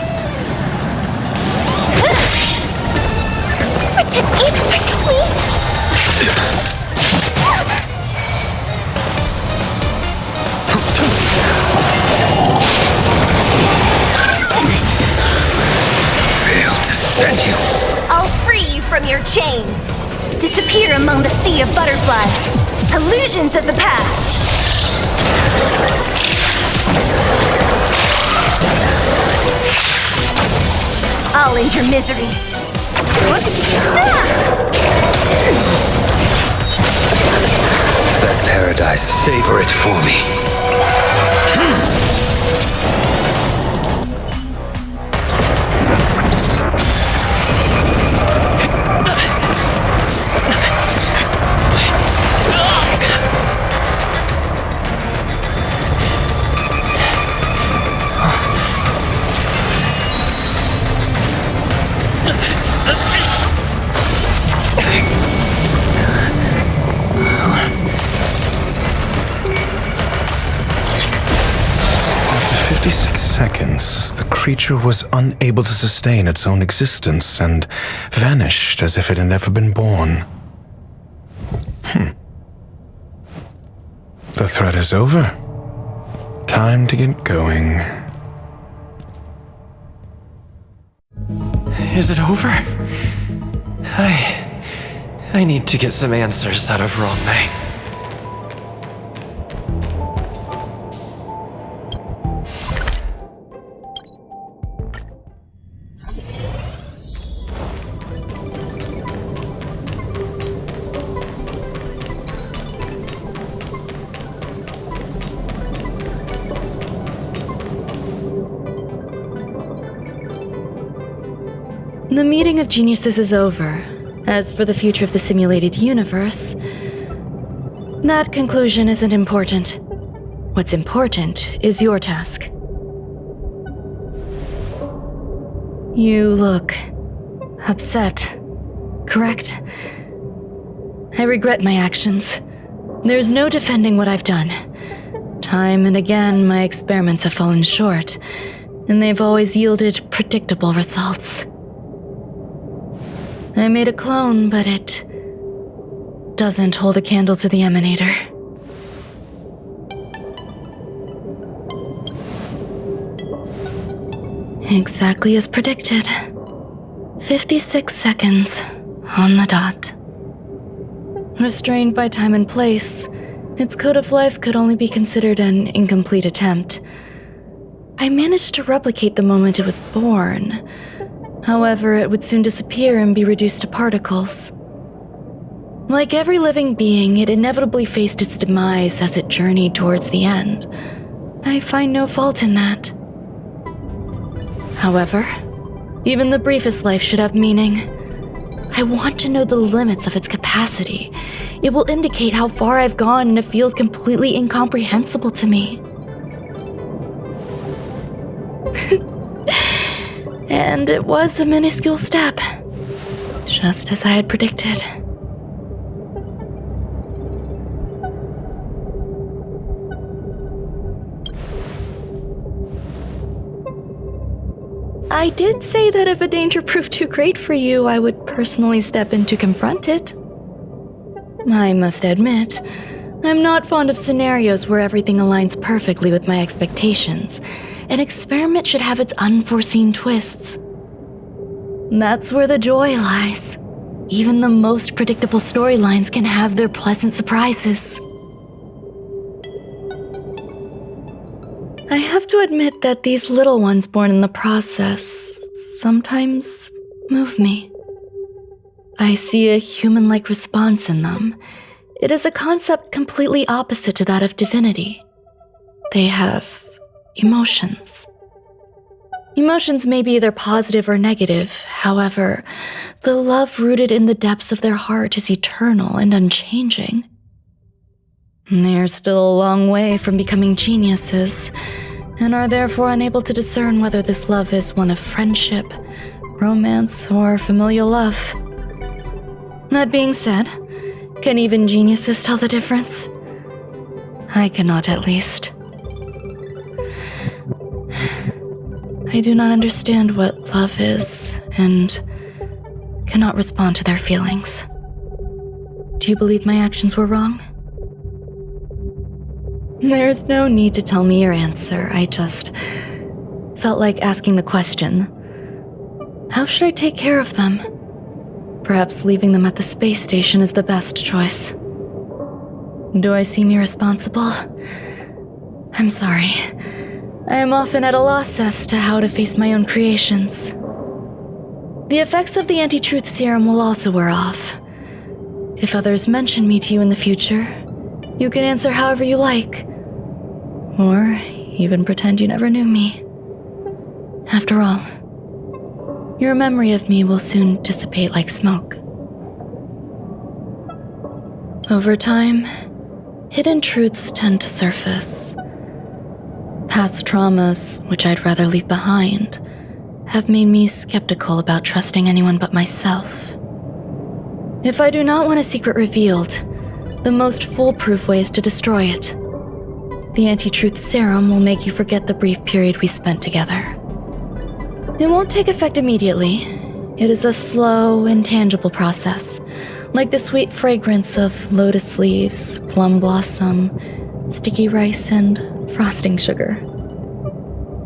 Protect me! Protect me! Fail to send you. I'll free you from your chains! Disappear among the sea of butterflies! Illusions of the past! I'll end your misery! That paradise, savor it for me. After 56 seconds, the creature was unable to sustain its own existence and vanished as if it had never been born. The threat is over. Time to get going. Is it over? I need to get some answers out of Ruan Mei. The meeting of geniuses is over. As for the future of the simulated universe, that conclusion isn't important. What's important is your task. You look upset, correct? I regret my actions. There's no defending what I've done. Time and again, my experiments have fallen short, and they've always yielded predictable results. I made a clone, but it doesn't hold a candle to the emanator. Exactly as predicted. 56 seconds on the dot. Restrained by time and place, its code of life could only be considered an incomplete attempt. I managed to replicate the moment it was born. However, it would soon disappear and be reduced to particles. Like every living being, it inevitably faced its demise as it journeyed towards the end. I find no fault in that. However, even the briefest life should have meaning. I want to know the limits of its capacity. It will indicate how far I've gone in a field completely incomprehensible to me. And it was a minuscule step, just as I had predicted. I did say that if a danger proved too great for you, I would personally step in to confront it. I must admit, I'm not fond of scenarios where everything aligns perfectly with my expectations. An experiment should have its unforeseen twists. That's where the joy lies. Even the most predictable storylines can have their pleasant surprises. I have to admit that these little ones born in the process sometimes move me. I see a human-like response in them. It is a concept completely opposite to that of divinity. They have emotions. Emotions may be either positive or negative. However, the love rooted in the depths of their heart is eternal and unchanging. They're still a long way from becoming geniuses, and are therefore unable to discern whether this love is one of friendship, romance, or familial love. That being said, can even geniuses tell the difference? I cannot, at least. I do not understand what love is, and cannot respond to their feelings. Do you believe my actions were wrong? There's no need to tell me your answer. I just felt like asking the question. How should I take care of them? Perhaps leaving them at the space station is the best choice. Do I seem irresponsible? I'm sorry. I am often at a loss as to how to face my own creations. The effects of the anti-truth serum will also wear off. If others mention me to you in the future, you can answer however you like. Or even pretend you never knew me. After all, your memory of me will soon dissipate like smoke. Over time, hidden truths tend to surface. Past traumas, which I'd rather leave behind, have made me skeptical about trusting anyone but myself. If I do not want a secret revealed, the most foolproof way is to destroy it. The anti-truth serum will make you forget the brief period we spent together. It won't take effect immediately. It is a slow, intangible process, like the sweet fragrance of lotus leaves, plum blossom, sticky rice, and frosting sugar.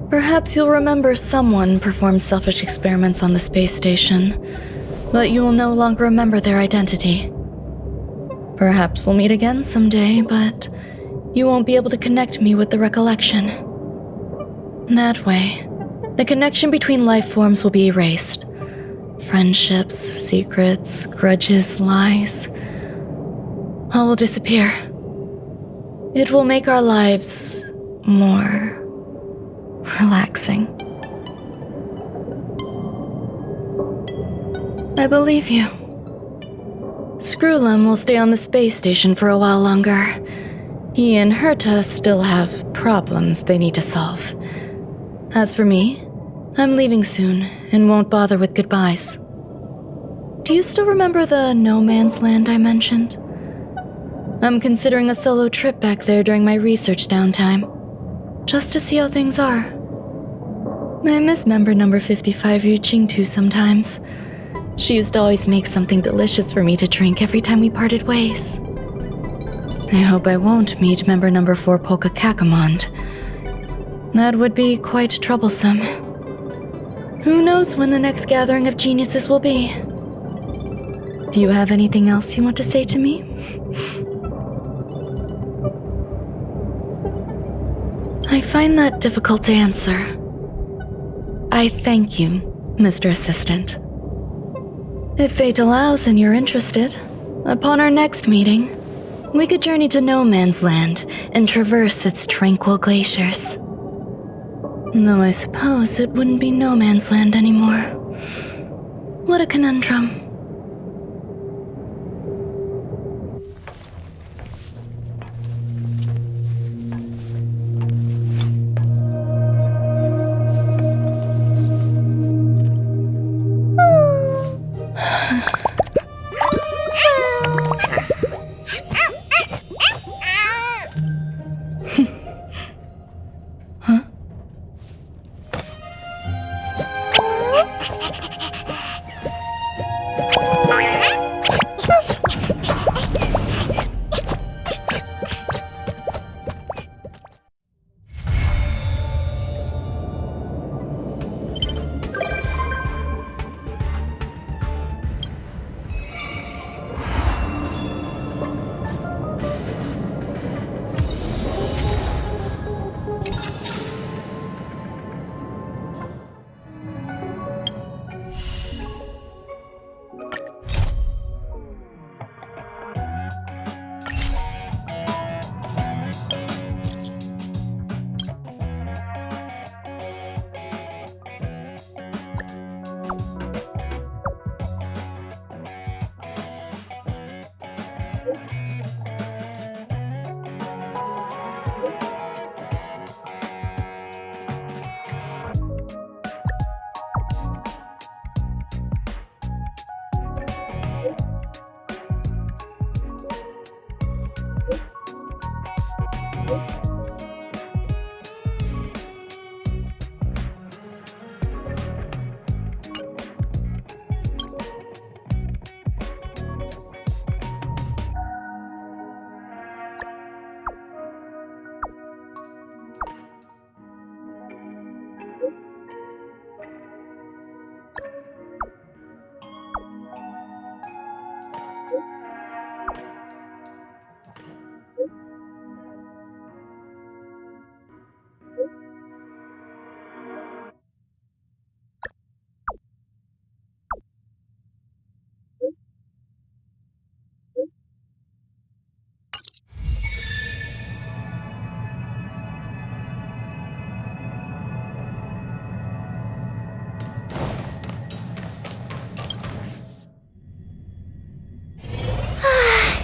Perhaps you'll remember someone performed selfish experiments on the space station, but you will no longer remember their identity. Perhaps we'll meet again someday, but you won't be able to connect me with the recollection. That way, the connection between life forms will be erased. Friendships, secrets, grudges, lies, all will disappear. It will make our lives more relaxing. I believe you. Screwlum will stay on the space station for a while longer. He and Herta still have problems they need to solve. As for me, I'm leaving soon and won't bother with goodbyes. Do you still remember the no man's land I mentioned? I'm considering a solo trip back there during my research downtime, just to see how things are. I miss member number 55 Yuqingtu sometimes. She used to always make something delicious for me to drink every time we parted ways. I hope I won't meet member number 4 Polka Kakamond. That would be quite troublesome. Who knows when the next gathering of geniuses will be? Do you have anything else you want to say to me? I find that difficult to answer. I thank you, Mr. Assistant. If fate allows and you're interested, upon our next meeting, we could journey to No Man's Land and traverse its tranquil glaciers. Though I suppose it wouldn't be No Man's Land anymore. What a conundrum.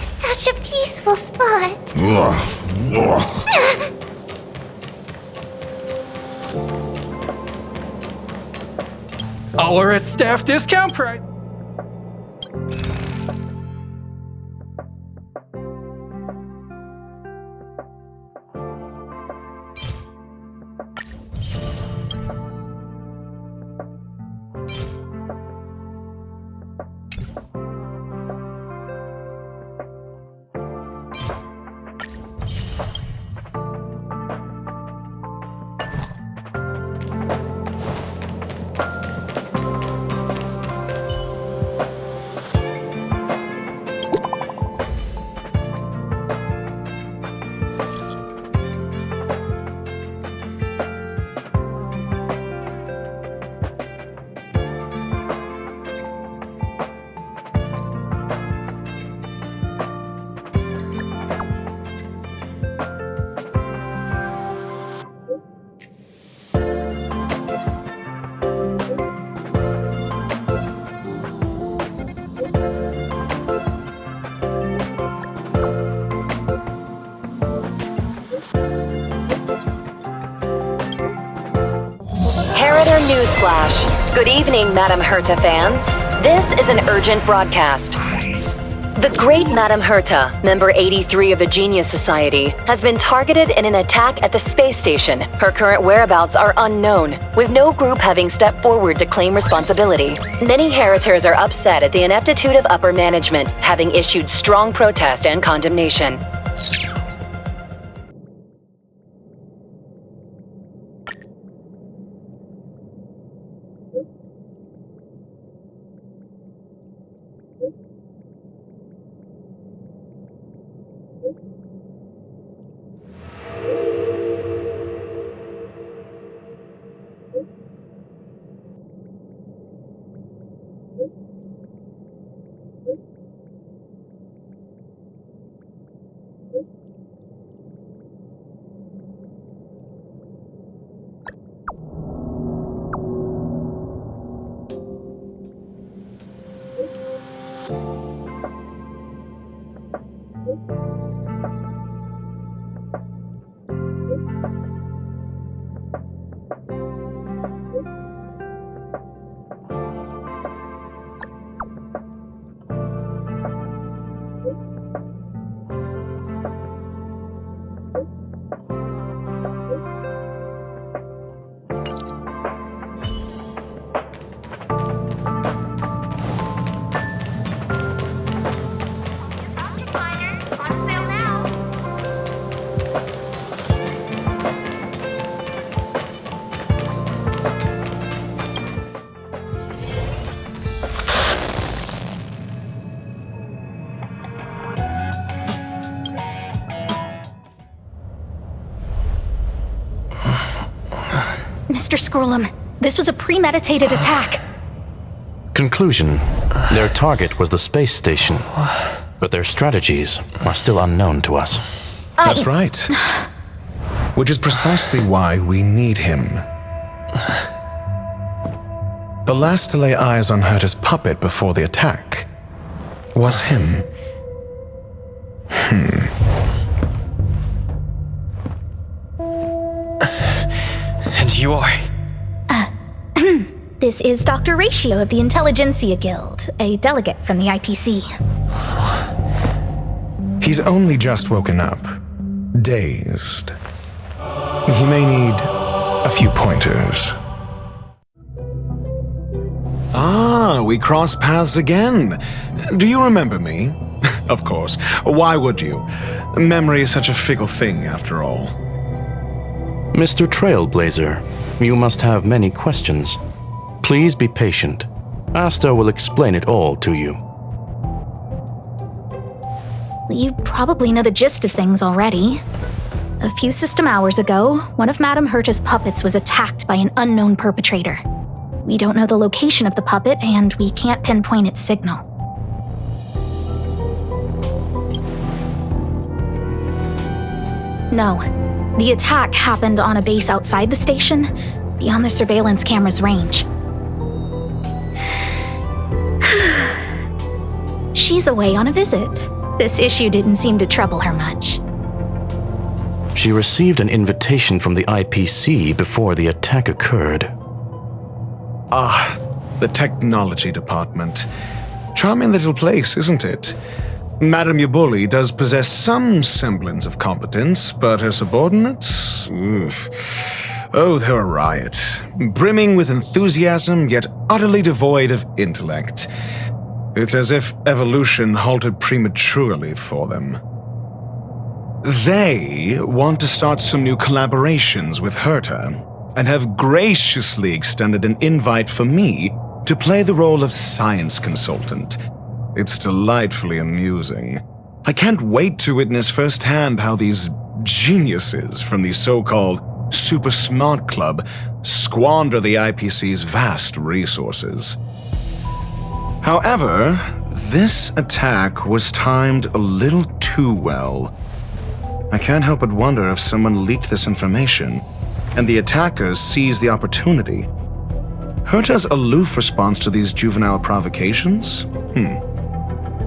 Such a peaceful spot. All are at staff discount price. Newsflash. Good evening, Madame Herta fans. This is an urgent broadcast. The great Madame Herta, member 83 of the Genius Society, has been targeted in an attack at the space station. Her current whereabouts are unknown, with no group having stepped forward to claim responsibility. Many Heritors are upset at the ineptitude of upper management, having issued strong protest and condemnation. Mr. Scrollum, this was a premeditated attack. Conclusion. Their target was the space station, but their strategies are still unknown to us. That's right. Which is precisely why we need him. The last to lay eyes on Herta's puppet before the attack was him. And you are? This is Dr. Ratio of the Intelligentsia Guild, a delegate from the IPC. He's only just woken up, dazed. He may need a few pointers. Ah, we crossed paths again. Do you remember me? Of course. Why would you? Memory is such a fickle thing, after all. Mr. Trailblazer, you must have many questions. Please be patient. Asta will explain it all to you. You probably know the gist of things already. A few system hours ago, one of Madame Herta's puppets was attacked by an unknown perpetrator. We don't know the location of the puppet, and we can't pinpoint its signal. No, the attack happened on a base outside the station, beyond the surveillance camera's range. She's away on a visit. This issue didn't seem to trouble her much. She received an invitation from the IPC before the attack occurred. Ah, the technology department. Charming little place, isn't it? Madame Yabuli does possess some semblance of competence, but her subordinates? Oh, they're a riot. Brimming with enthusiasm, yet utterly devoid of intellect. It's as if evolution halted prematurely for them. They want to start some new collaborations with Herta, and have graciously extended an invite for me to play the role of science consultant. It's delightfully amusing. I can't wait to witness firsthand how these geniuses from the so-called Super Smart Club squander the IPC's vast resources. However, this attack was timed a little too well. I can't help but wonder if someone leaked this information, and the attackers seized the opportunity. Herta's aloof response to these juvenile provocations?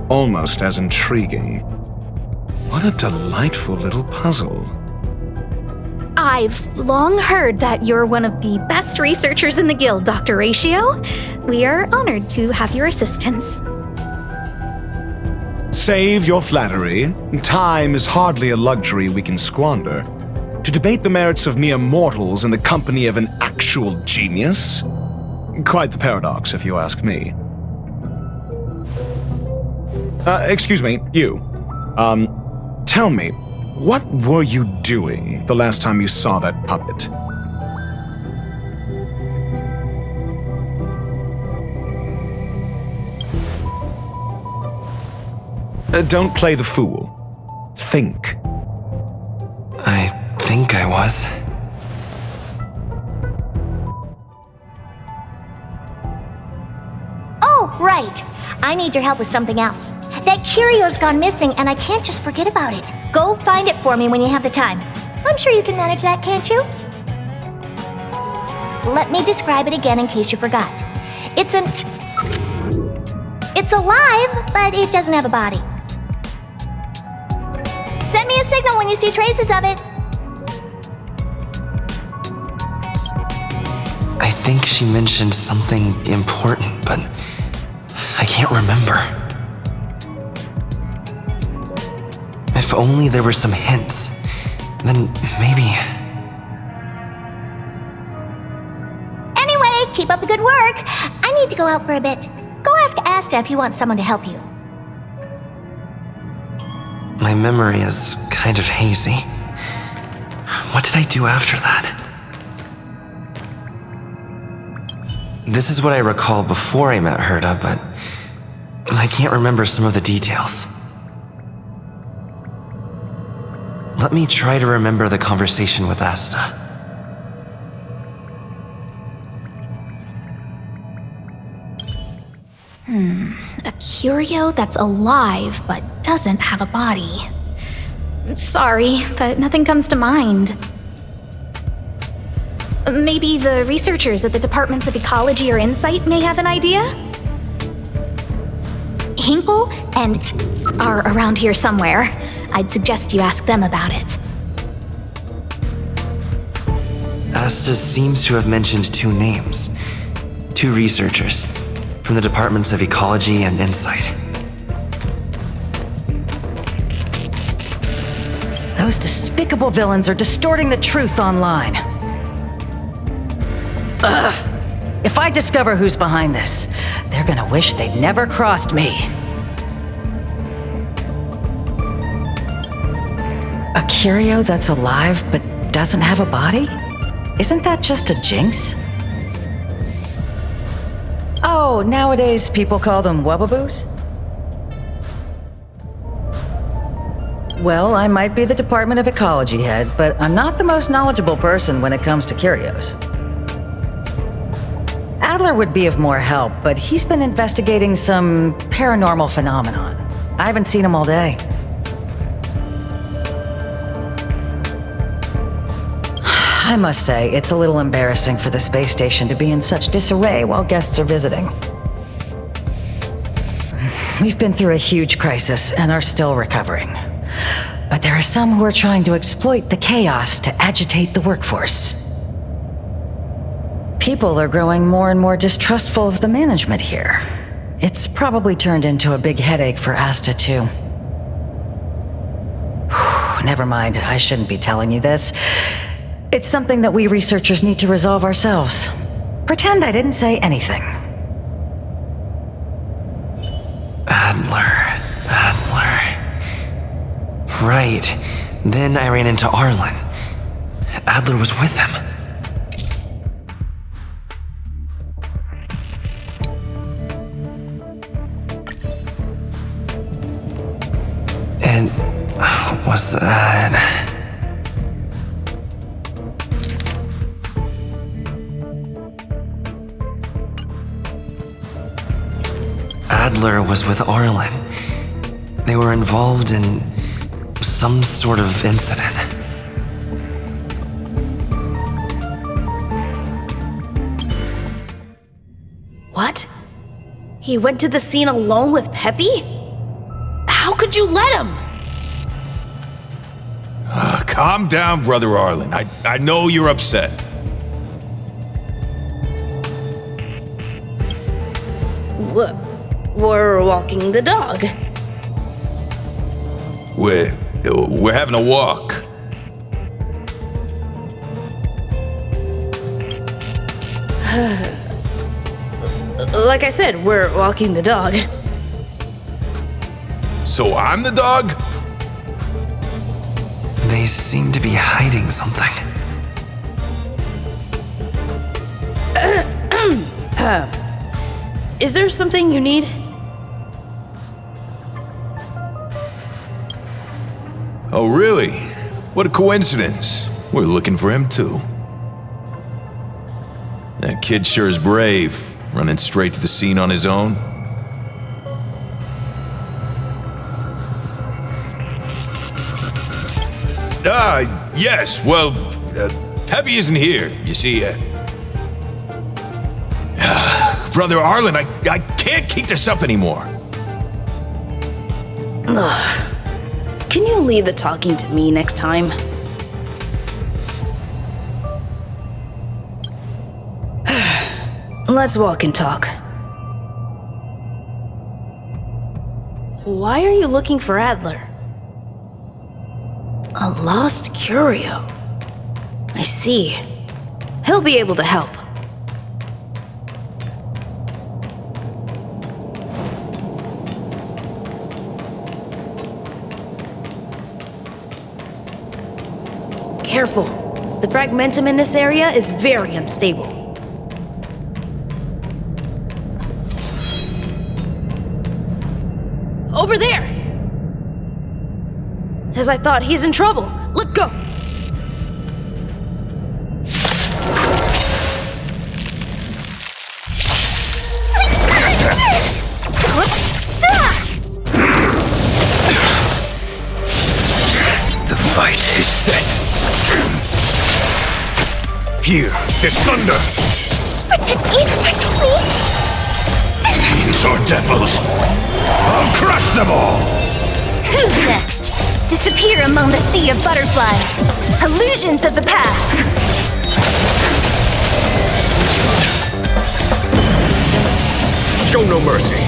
Almost as intriguing. What a delightful little puzzle. I've long heard that you're one of the best researchers in the guild, Dr. Ratio. We are honored to have your assistance. Save your flattery. Time is hardly a luxury we can squander. To debate the merits of mere mortals in the company of an actual genius? Quite the paradox, if you ask me. Excuse me, you. Tell me, what were you doing the last time you saw that puppet? Don't play the fool. Think. I think I was. Oh, right. I need your help with something else. That curio's gone missing, and I can't just forget about it. Go find it for me when you have the time. I'm sure you can manage that, can't you? Let me describe it again in case you forgot. It's alive, but it doesn't have a body. Send me a signal when you see traces of it. I think she mentioned something important, but I can't remember. If only there were some hints, then maybe... Anyway, keep up the good work. I need to go out for a bit. Go ask Asta if you want someone to help you. My memory is kind of hazy. What did I do after that? This is what I recall before I met Herta, but I can't remember some of the details. Let me try to remember the conversation with Asta. A curio that's alive but doesn't have a body. Sorry, but nothing comes to mind. Maybe the researchers at the Departments of Ecology or Insight may have an idea? Hinkle and are around here somewhere. I'd suggest you ask them about it. Asta seems to have mentioned two names. Two researchers from the Departments of Ecology and Insight. Those despicable villains are distorting the truth online. Ugh! If I discover who's behind this, they're gonna wish they'd never crossed me. A curio that's alive but doesn't have a body? Isn't that just a jinx? Oh, nowadays people call them wubbaboos? Well, I might be the Department of Ecology head, but I'm not the most knowledgeable person when it comes to curios. Adler would be of more help, but he's been investigating some paranormal phenomenon. I haven't seen him all day. I must say, it's a little embarrassing for the space station to be in such disarray while guests are visiting. We've been through a huge crisis and are still recovering. But there are some who are trying to exploit the chaos to agitate the workforce. People are growing more and more distrustful of the management here. It's probably turned into a big headache for Asta, too. Never mind, I shouldn't be telling you this. It's something that we researchers need to resolve ourselves. Pretend I didn't say anything. Adler. Right. Then I ran into Arlen. Adler was with him. And was that... Adler was with Arlen. They were involved in some sort of incident. What? He went to the scene alone with Peppy? How could you let him? Calm down, Brother Arlen. I know you're upset. We're walking the dog. We're having a walk. Like I said, we're walking the dog. So I'm the dog? They seem to be hiding something. Is there something you need? Oh, really? What a coincidence. We're looking for him, too. That kid sure is brave, running straight to the scene on his own. Yes, well, Peppy isn't here, you see. Brother Arlen, I can't keep this up anymore. Can you leave the talking to me next time? Let's walk and talk. Why are you looking for Adler? A lost curio. I see. He'll be able to help. Careful. The fragmentum in this area is very unstable. Over there! As I thought, he's in trouble. Let's go! The fight is set. Here, there's thunder. Protect me! Protect me! These are devils. I'll crush them all. Who's next? Disappear among the sea of butterflies. Illusions of the past. Show no mercy.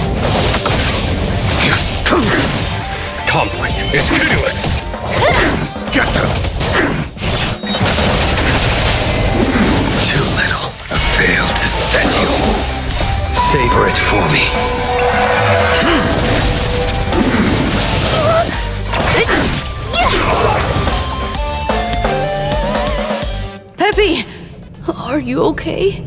Conflict is pitiless. Get them. Too little. A veil to set you. Savor it for me. Peppy! Are you okay?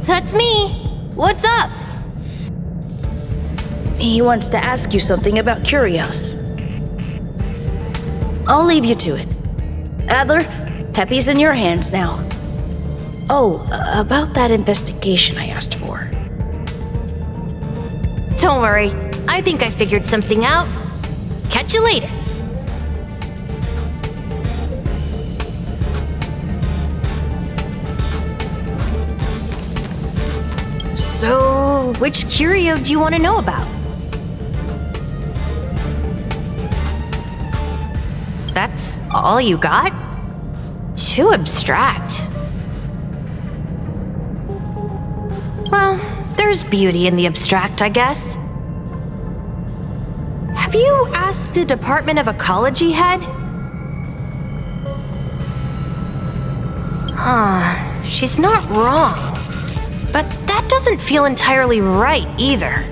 That's me. What's up? He wants to ask you something about curios. I'll leave you to it. Adler, Peppy's in your hands now. Oh, about that investigation I asked for. Don't worry. I think I figured something out. Catch you later. So, which curio do you want to know about? That's all you got? Too abstract. Well, there's beauty in the abstract, I guess. Have you asked the Department of Ecology head? She's not wrong. But that doesn't feel entirely right either.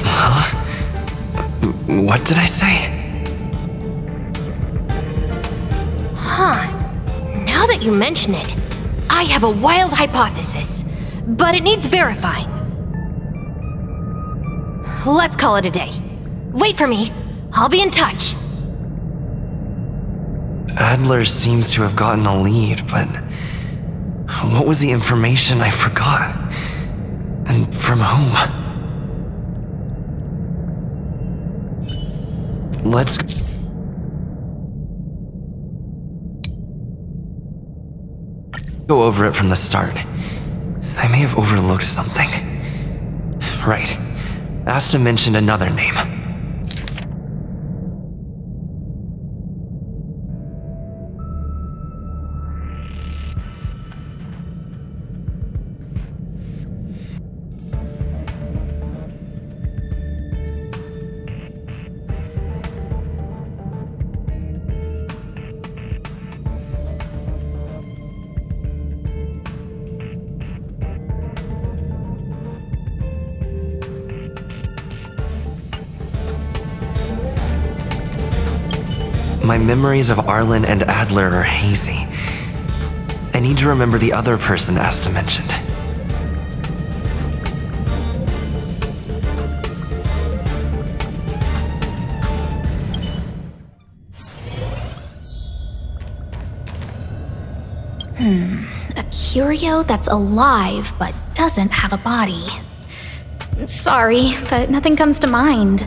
Huh? What did I say? Now that you mention it, I have a wild hypothesis, but it needs verifying. Let's call it a day. Wait for me. I'll be in touch. Adler seems to have gotten a lead, but what was the information I forgot? And from whom? Let's go. Go over it from the start. I may have overlooked something. Right. Asta mentioned another name. My memories of Arlen and Adler are hazy. I need to remember the other person Asta mentioned. A curio that's alive but doesn't have a body. Sorry, but nothing comes to mind.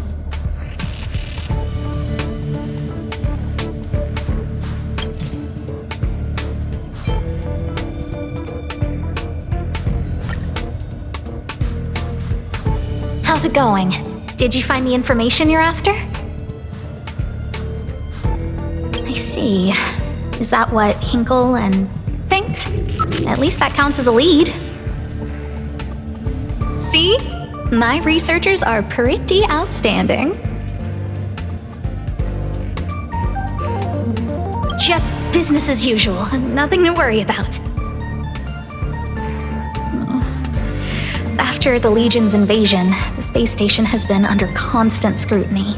How's it going? Did you find the information you're after? I see. Is that what Hinkle and think? At least that counts as a lead. See? My researchers are pretty outstanding. Just business as usual. Nothing to worry about. After the Legion's invasion, the space station has been under constant scrutiny.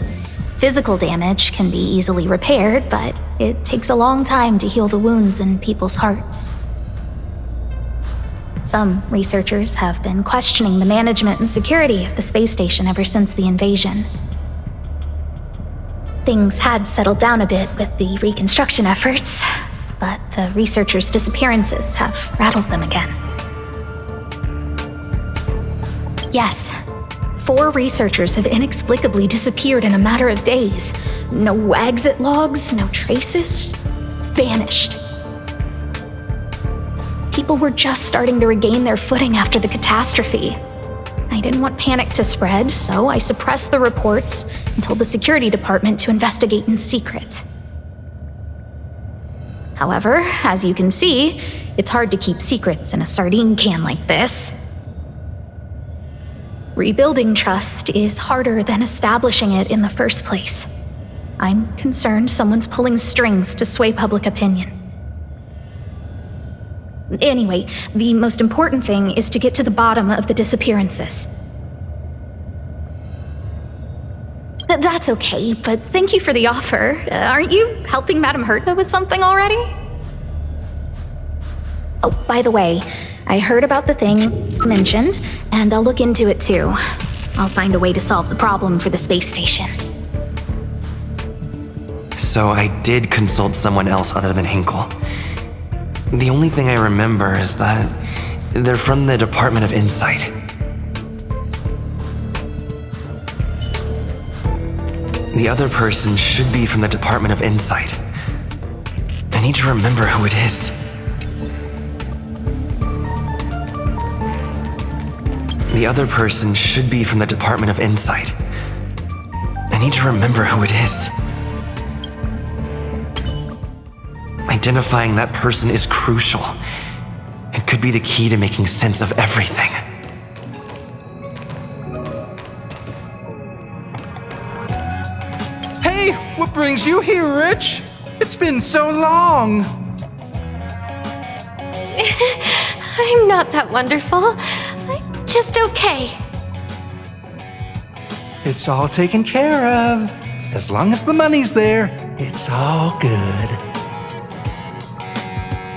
Physical damage can be easily repaired, but it takes a long time to heal the wounds in people's hearts. Some researchers have been questioning the management and security of the space station ever since the invasion. Things had settled down a bit with the reconstruction efforts, but the researchers' disappearances have rattled them again. Yes, 4 researchers have inexplicably disappeared in a matter of days. No exit logs, no traces. Vanished. People were just starting to regain their footing after the catastrophe. I didn't want panic to spread, so I suppressed the reports and told the security department to investigate in secret. However, as you can see, it's hard to keep secrets in a sardine can like this. Rebuilding trust is harder than establishing it in the first place. I'm concerned someone's pulling strings to sway public opinion. Anyway, the most important thing is to get to the bottom of the disappearances. That's okay, but thank you for the offer. Aren't you helping Madame Herta with something already? Oh, by the way, I heard about the thing mentioned, and I'll look into it too. I'll find a way to solve the problem for the space station. So I did consult someone else other than Hinkle. The only thing I remember is that they're from the Department of Insight. The other person should be from the Department of Insight. I need to remember who it is. The other person should be from the Department of Insight. I need to remember who it is. Identifying that person is crucial and could be the key to making sense of everything. Hey, what brings you here, Rich? It's been so long. I'm not that wonderful. I'm just okay. It's all taken care of. As long as the money's there, it's all good.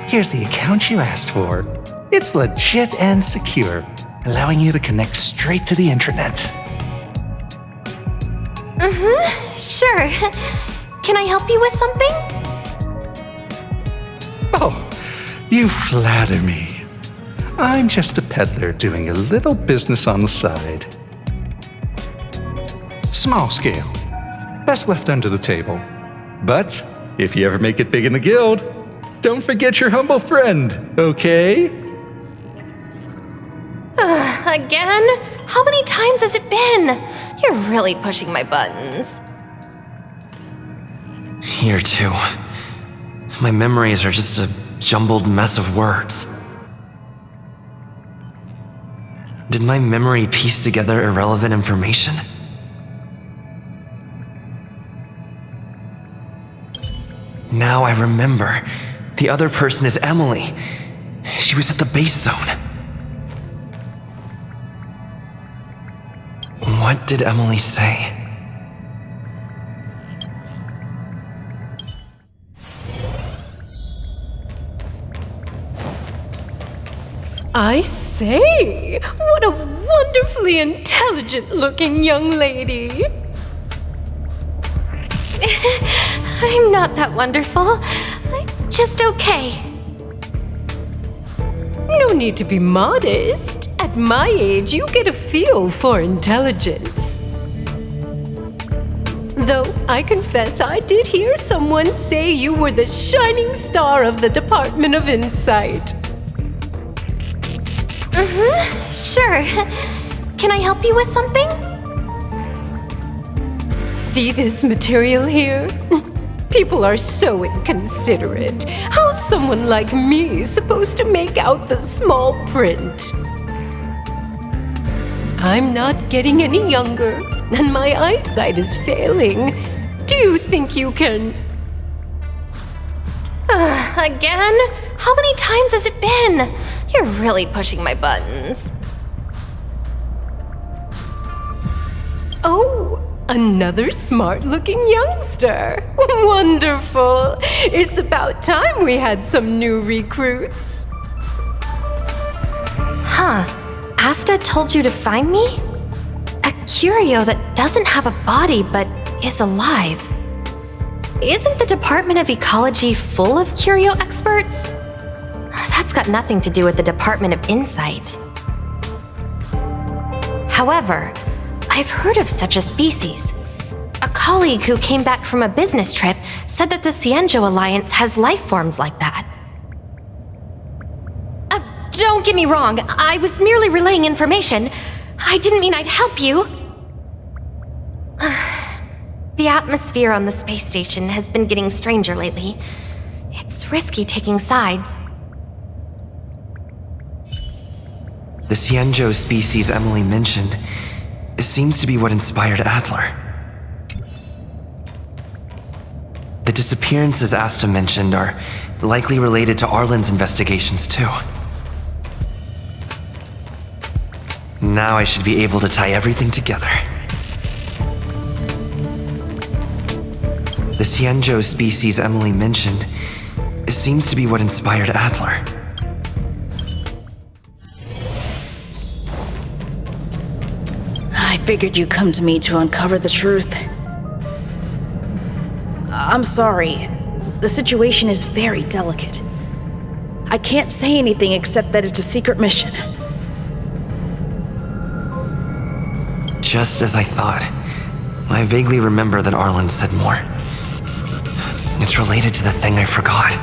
Here's the account you asked for. It's legit and secure, allowing you to connect straight to the intranet. Sure. Can I help you with something? Oh, you flatter me. I'm just a peddler doing a little business on the side. Small scale. Best left under the table. But if you ever make it big in the guild, don't forget your humble friend, okay? Again? How many times has it been? You're really pushing my buttons. Here, too. My memories are just a jumbled mess of words. Did my memory piece together irrelevant information? Now I remember. The other person is Emily. She was at the base zone. What did Emily say? I say, what a wonderfully intelligent-looking young lady. I'm not that wonderful. I'm just okay. No need to be modest. At my age, you get a feel for intelligence. Though I confess I did hear someone say you were the shining star of the Department of Insight. Sure. Can I help you with something? See this material here? People are so inconsiderate. How's someone like me supposed to make out the small print? I'm not getting any younger, and my eyesight is failing. Do you think you can... Again? How many times has it been? You're really pushing my buttons. Oh, another smart-looking youngster. Wonderful. It's about time we had some new recruits. Huh. Asta told you to find me? A curio that doesn't have a body but is alive. Isn't the Department of Ecology full of curio experts? That's got nothing to do with the Department of Insight. However, I've heard of such a species. A colleague who came back from a business trip said that the Cienjo Alliance has life forms like that. Don't get me wrong, I was merely relaying information. I didn't mean I'd help you. The atmosphere on the space station has been getting stranger lately. It's risky taking sides. The Cienjo species Emily mentioned seems to be what inspired Adler. The disappearances Asta mentioned are likely related to Arlen's investigations too. Now I should be able to tie everything together. The Cienjo species Emily mentioned seems to be what inspired Adler. I figured you'd come to me to uncover the truth. I'm sorry. The situation is very delicate. I can't say anything except that it's a secret mission. Just as I thought. I vaguely remember that Arlen said more. It's related to the thing I forgot.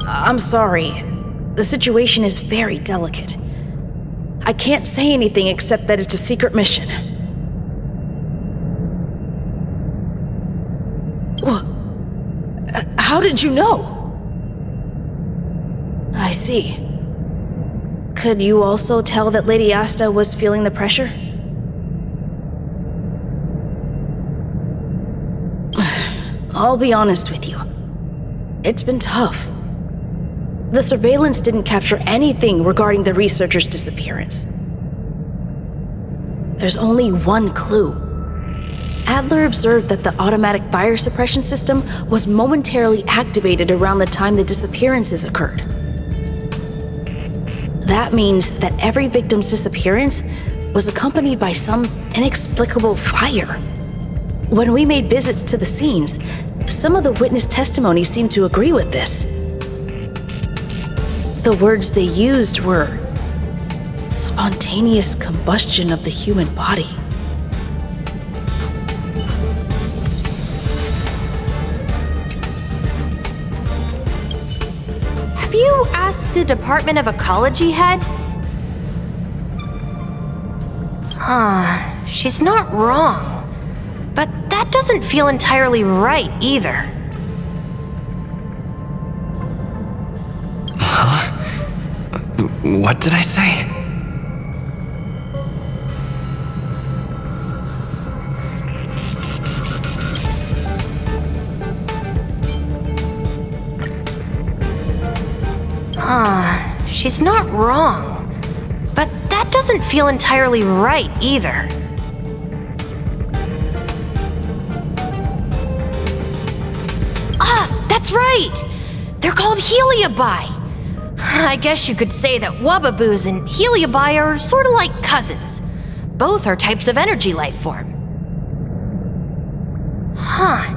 I'm sorry. The situation is very delicate. I can't say anything except that it's a secret mission. How did you know? I see. Could you also tell that Lady Asta was feeling the pressure? I'll be honest with you. It's been tough. The surveillance didn't capture anything regarding the researcher's disappearance. There's only one clue. Adler observed that the automatic fire suppression system was momentarily activated around the time the disappearances occurred. That means that every victim's disappearance was accompanied by some inexplicable fire. When we made visits to the scenes, some of the witness testimony seemed to agree with this. The words they used were spontaneous combustion of the human body. Have you asked the Department of Ecology head? Huh, she's not wrong. But that doesn't feel entirely right either. Huh? What did I say? Huh, she's not wrong. But that doesn't feel entirely right either. That's right! They're called Heliobi. I guess you could say that Wubbaboos and Heliobi are sort of like cousins. Both are types of energy life form. Huh.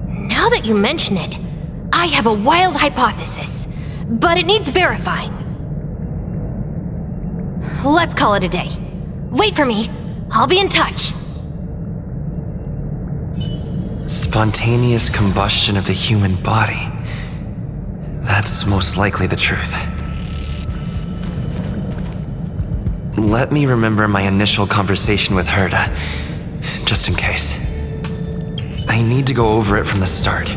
Now that you mention it, I have a wild hypothesis, but it needs verifying. Let's call it a day. Wait for me. I'll be in touch. Spontaneous combustion of the human body. That's most likely the truth. Let me remember my initial conversation with Herta, just in case. I need to go over it from the start,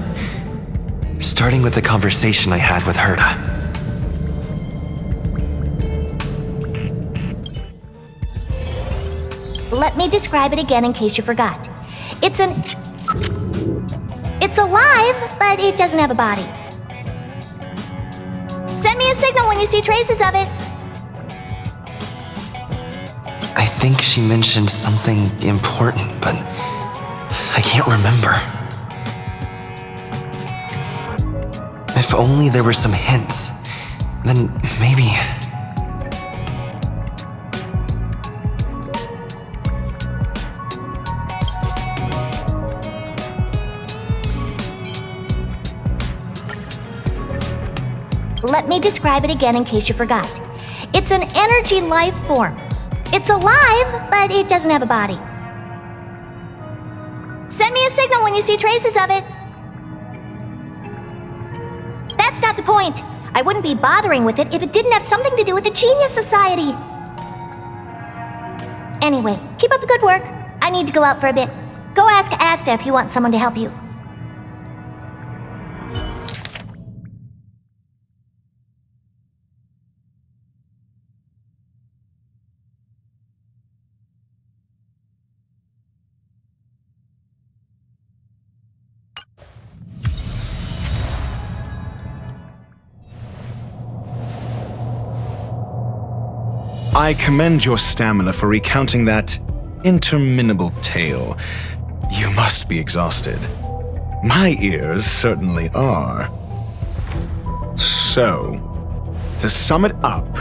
starting with the conversation I had with Herta. Let me describe it again in case you forgot. It's alive, but it doesn't have a body. Send me a signal when you see traces of it. I think she mentioned something important, but I can't remember. If only there were some hints, then maybe... Let me describe it again in case you forgot. It's an energy life form. It's alive, but it doesn't have a body. Send me a signal when you see traces of it. That's not the point. I wouldn't be bothering with it if it didn't have something to do with the Genius Society. Anyway, keep up the good work. I need to go out for a bit. Go ask Asta if you want someone to help you. I commend your stamina for recounting that interminable tale. You must be exhausted. My ears certainly are. So, to sum it up,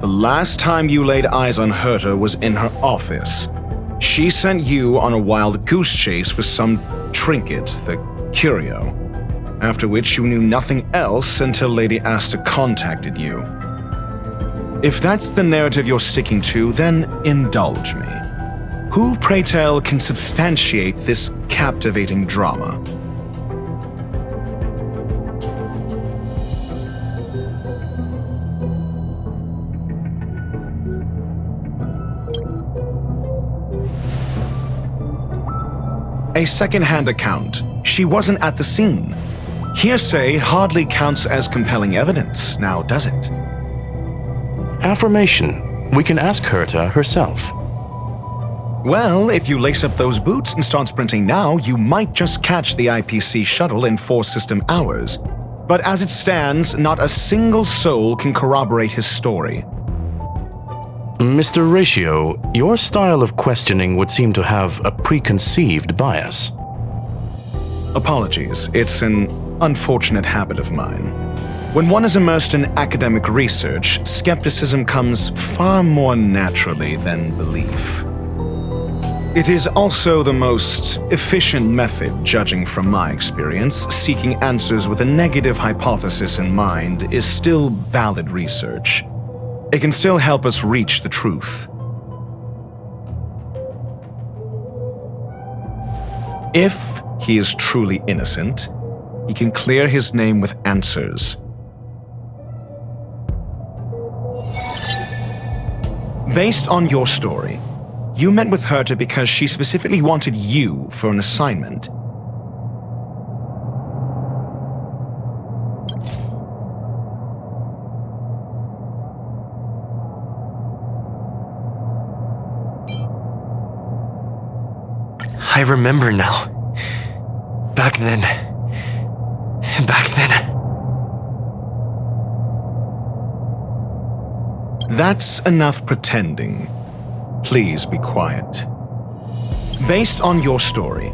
the last time you laid eyes on Herta was in her office. She sent you on a wild goose chase for some trinket, the curio, after which you knew nothing else until Lady Asta contacted you. If that's the narrative you're sticking to, then indulge me. Who, pray tell, can substantiate this captivating drama? A second-hand account. She wasn't at the scene. Hearsay hardly counts as compelling evidence, now does it? Affirmation. We can ask Herta herself. Well, if you lace up those boots and start sprinting now, you might just catch the IPC shuttle in 4 system hours. But as it stands, not a single soul can corroborate his story. Mr. Ratio, your style of questioning would seem to have a preconceived bias. Apologies, it's an unfortunate habit of mine. When one is immersed in academic research, skepticism comes far more naturally than belief. It is also the most efficient method, judging from my experience. Seeking answers with a negative hypothesis in mind is still valid research. It can still help us reach the truth. If he is truly innocent, he can clear his name with answers. Based on your story, you met with Herta because she specifically wanted you for an assignment. I remember now. Back then. That's enough pretending. Please be quiet. Based on your story,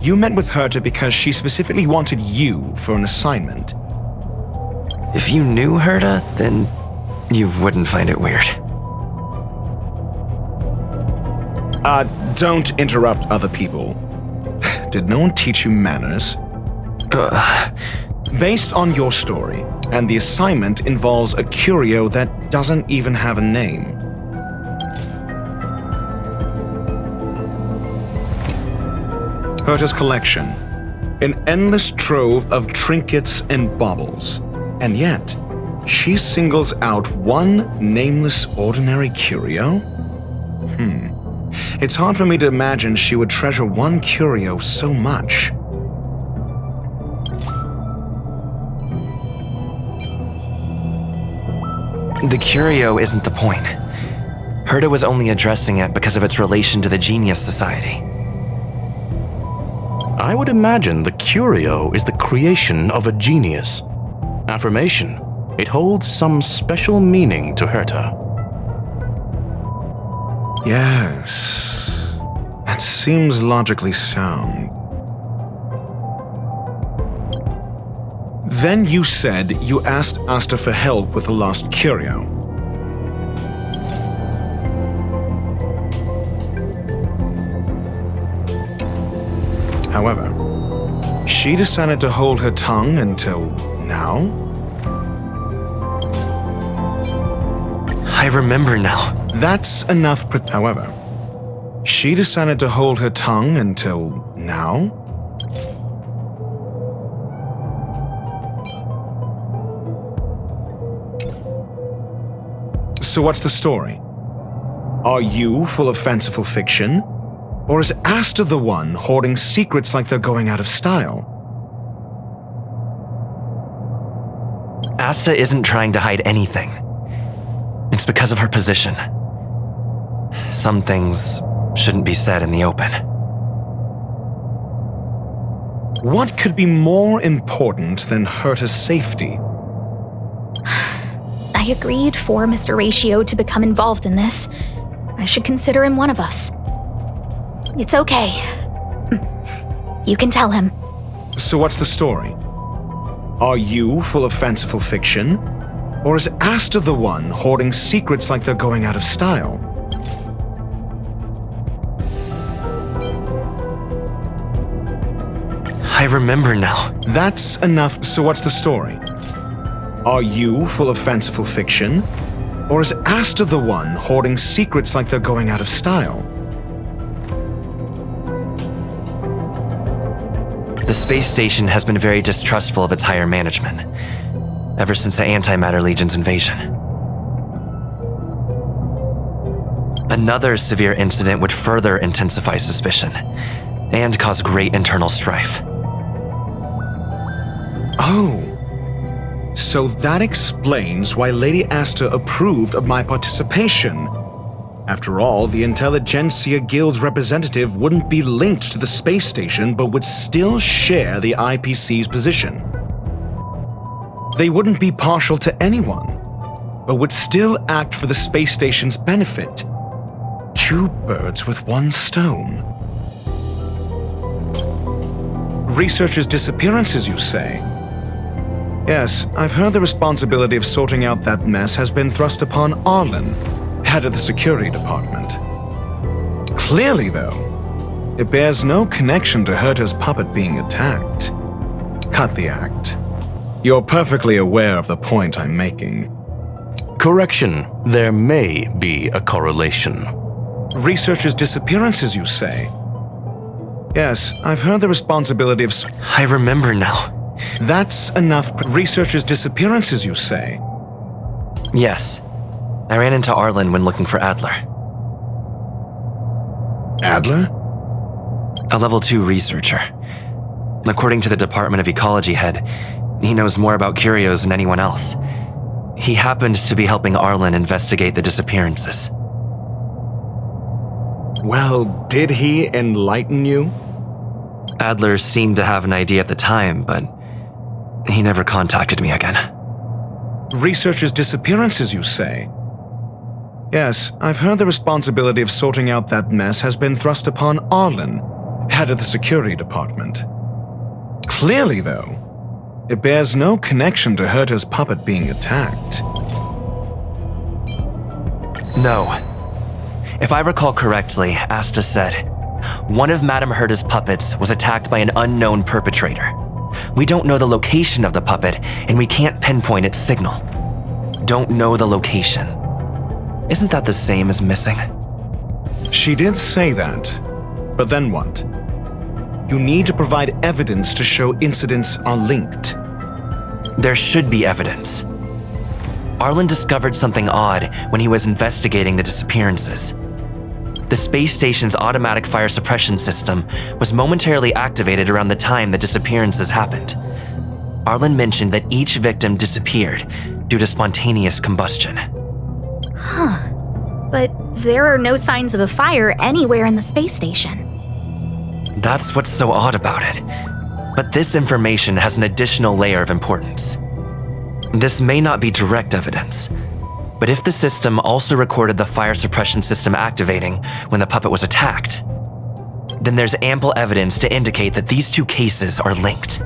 you met with Herta because she specifically wanted you for an assignment. If you knew Herta, then you wouldn't find it weird. Don't interrupt other people. Did no one teach you manners? Based on your story, and the assignment involves a curio that doesn't even have a name. Herta's collection. An endless trove of trinkets and baubles. And yet, she singles out one nameless ordinary curio? It's hard for me to imagine she would treasure one curio so much. The curio isn't the point. Herta was only addressing it because of its relation to the Genius Society. I would imagine the curio is the creation of a genius. Affirmation. It holds some special meaning to Herta. Yes, that seems logically sound. Then you said you asked Asta for help with the lost curio. However, she decided to hold her tongue until now? I remember now. That's enough. However, she decided to hold her tongue until now? So what's the story? Are you full of fanciful fiction? Or is Asta the one hoarding secrets like they're going out of style? Asta isn't trying to hide anything. It's because of her position. Some things shouldn't be said in the open. What could be more important than Herta's safety? I agreed for Mr. Ratio to become involved in this. I should consider him one of us. It's okay. You can tell him. So what's the story? Are you full of fanciful fiction? Or is Asta the one hoarding secrets like they're going out of style? I remember now. That's enough. So what's the story? Are you full of fanciful fiction? Or is Asta the one hoarding secrets like they're going out of style? The space station has been very distrustful of its higher management, ever since the Antimatter Legion's invasion. Another severe incident would further intensify suspicion, and cause great internal strife. Oh. So that explains why Lady Asta approved of my participation. After all, the Intelligentsia Guild's representative wouldn't be linked to the space station, but would still share the IPC's position. They wouldn't be partial to anyone, but would still act for the space station's benefit. Two birds with one stone. Researchers' disappearances, you say? Yes, I've heard the responsibility of sorting out that mess has been thrust upon Arlen, head of the security department. Clearly, though, It bears no connection to Herta's puppet being attacked. Cut the act. You're perfectly aware of the point I'm making. Correction, there may be a correlation. Researchers' disappearances, you say? Yes, I've heard the responsibility of... I remember now. That's enough. Researchers' disappearances, you say? Yes. I ran into Arlen when looking for Adler. Adler? A level 2 researcher. According to the Department of Ecology head, he knows more about curios than anyone else. He happened to be helping Arlen investigate the disappearances. Well, did he enlighten you? Adler seemed to have an idea at the time, but he never contacted me again. Researchers' disappearances, you say? Yes, I've heard the responsibility of sorting out that mess has been thrust upon Arlen, head of the security department. Clearly, though, it bears no connection to Herta's puppet being attacked. No. If I recall correctly, Asta said, one of Madame Herta's puppets was attacked by an unknown perpetrator. We don't know the location of the puppet, and we can't pinpoint its signal. Don't know the location. Isn't that the same as missing? She did say that, but then what? You need to provide evidence to show incidents are linked. There should be evidence. Arlen discovered something odd when he was investigating the disappearances. The space station's automatic fire suppression system was momentarily activated around the time the disappearances happened. Arlen mentioned that each victim disappeared due to spontaneous combustion. Huh. But there are no signs of a fire anywhere in the space station. That's what's so odd about it. But this information has an additional layer of importance. This may not be direct evidence, but if the system also recorded the fire suppression system activating when the puppet was attacked, then there's ample evidence to indicate that these two cases are linked.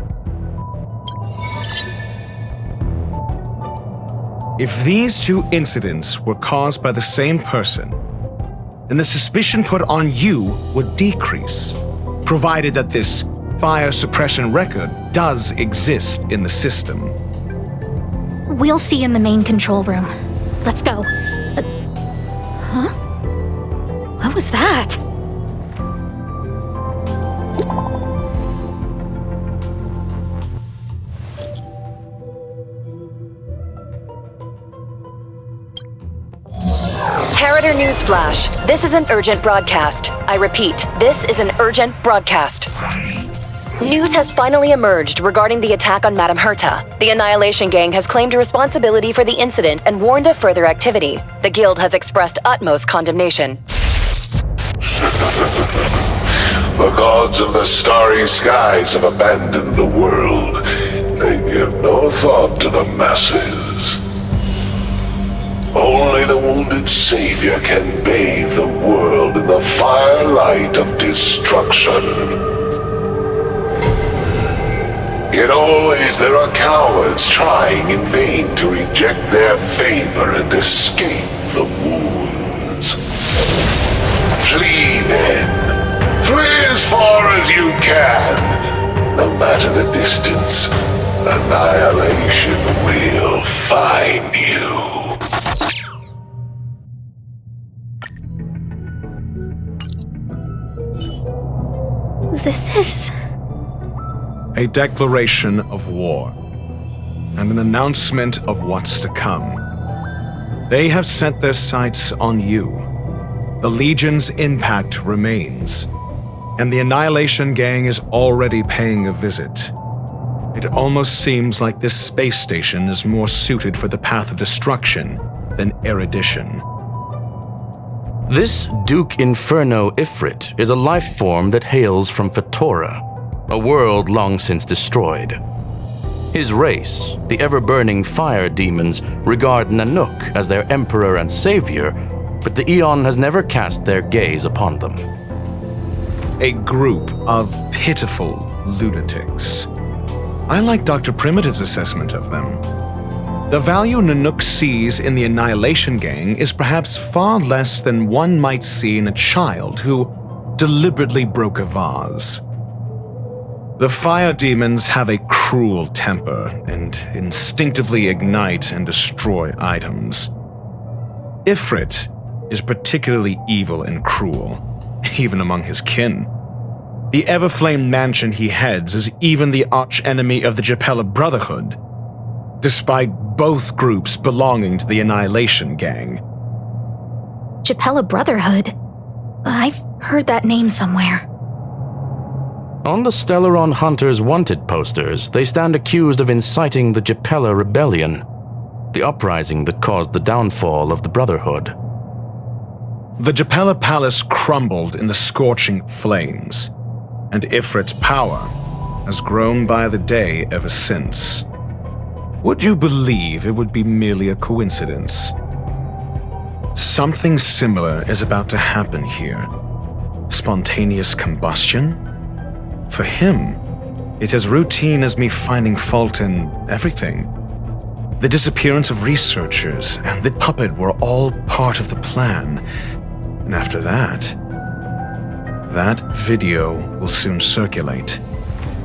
If these two incidents were caused by the same person, then the suspicion put on you would decrease, provided that this fire suppression record does exist in the system. We'll see in the main control room. Let's go. Huh? What was that? Harrider News Flash. This is an urgent broadcast. I repeat, this is an urgent broadcast. News has finally emerged regarding the attack on Madame Herta. The Annihilation Gang has claimed responsibility for the incident and warned of further activity. The Guild has expressed utmost condemnation. The gods of the starry skies have abandoned the world. They give no thought to the masses. Only the wounded savior can bathe the world in the firelight of destruction. Yet always there are cowards trying in vain to reject their favor and escape the wounds. Flee then. Flee as far as you can. No matter the distance, Annihilation will find you. This is... a declaration of war, and an announcement of what's to come. They have set their sights on you. The Legion's impact remains, and the Annihilation Gang is already paying a visit. It almost seems like this space station is more suited for the path of destruction than erudition. This Duke Inferno Ifrit is a life form that hails from Fatora, a world long since destroyed. His race, the ever-burning fire demons, regard Nanook as their emperor and savior, but the Eon has never cast their gaze upon them. A group of pitiful lunatics. I like Dr. Primitive's assessment of them. The value Nanook sees in the Annihilation Gang is perhaps far less than one might see in a child who deliberately broke a vase. The fire demons have a cruel temper and instinctively ignite and destroy items. Ifrit is particularly evil and cruel, even among his kin. The Everflame mansion he heads is even the arch-enemy of the Japella Brotherhood, despite both groups belonging to the Annihilation gang. Japella Brotherhood? I've heard that name somewhere. On the Stellaron Hunters wanted posters, they stand accused of inciting the Japella Rebellion, the uprising that caused the downfall of the Brotherhood. The Japella Palace crumbled in the scorching flames, and Ifrit's power has grown by the day ever since. Would you believe it would be merely a coincidence? Something similar is about to happen here. Spontaneous combustion? For him, it's as routine as me finding fault in everything. The disappearance of researchers and the puppet were all part of the plan. And after that video will soon circulate.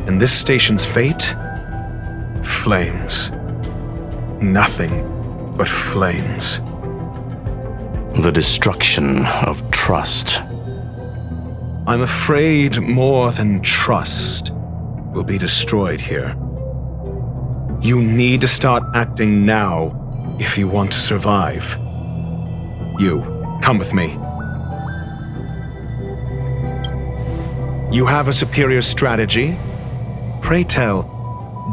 And this station's fate? Flames. Nothing but flames. The destruction of trust. I'm afraid more than trust will be destroyed here. You need to start acting now if you want to survive. You, come with me. You have a superior strategy? Pray tell,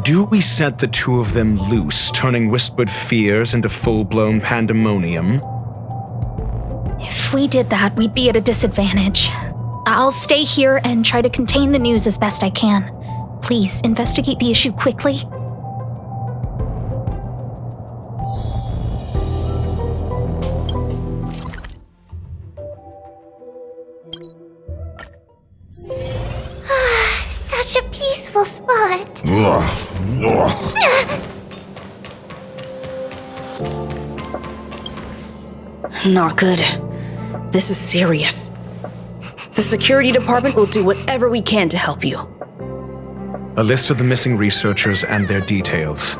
do we set the two of them loose, turning whispered fears into full-blown pandemonium? If we did that, we'd be at a disadvantage. I'll stay here and try to contain the news as best I can. Please, investigate the issue quickly. Such a peaceful spot. Not good. This is serious. The security department will do whatever we can to help you. A list of the missing researchers and their details.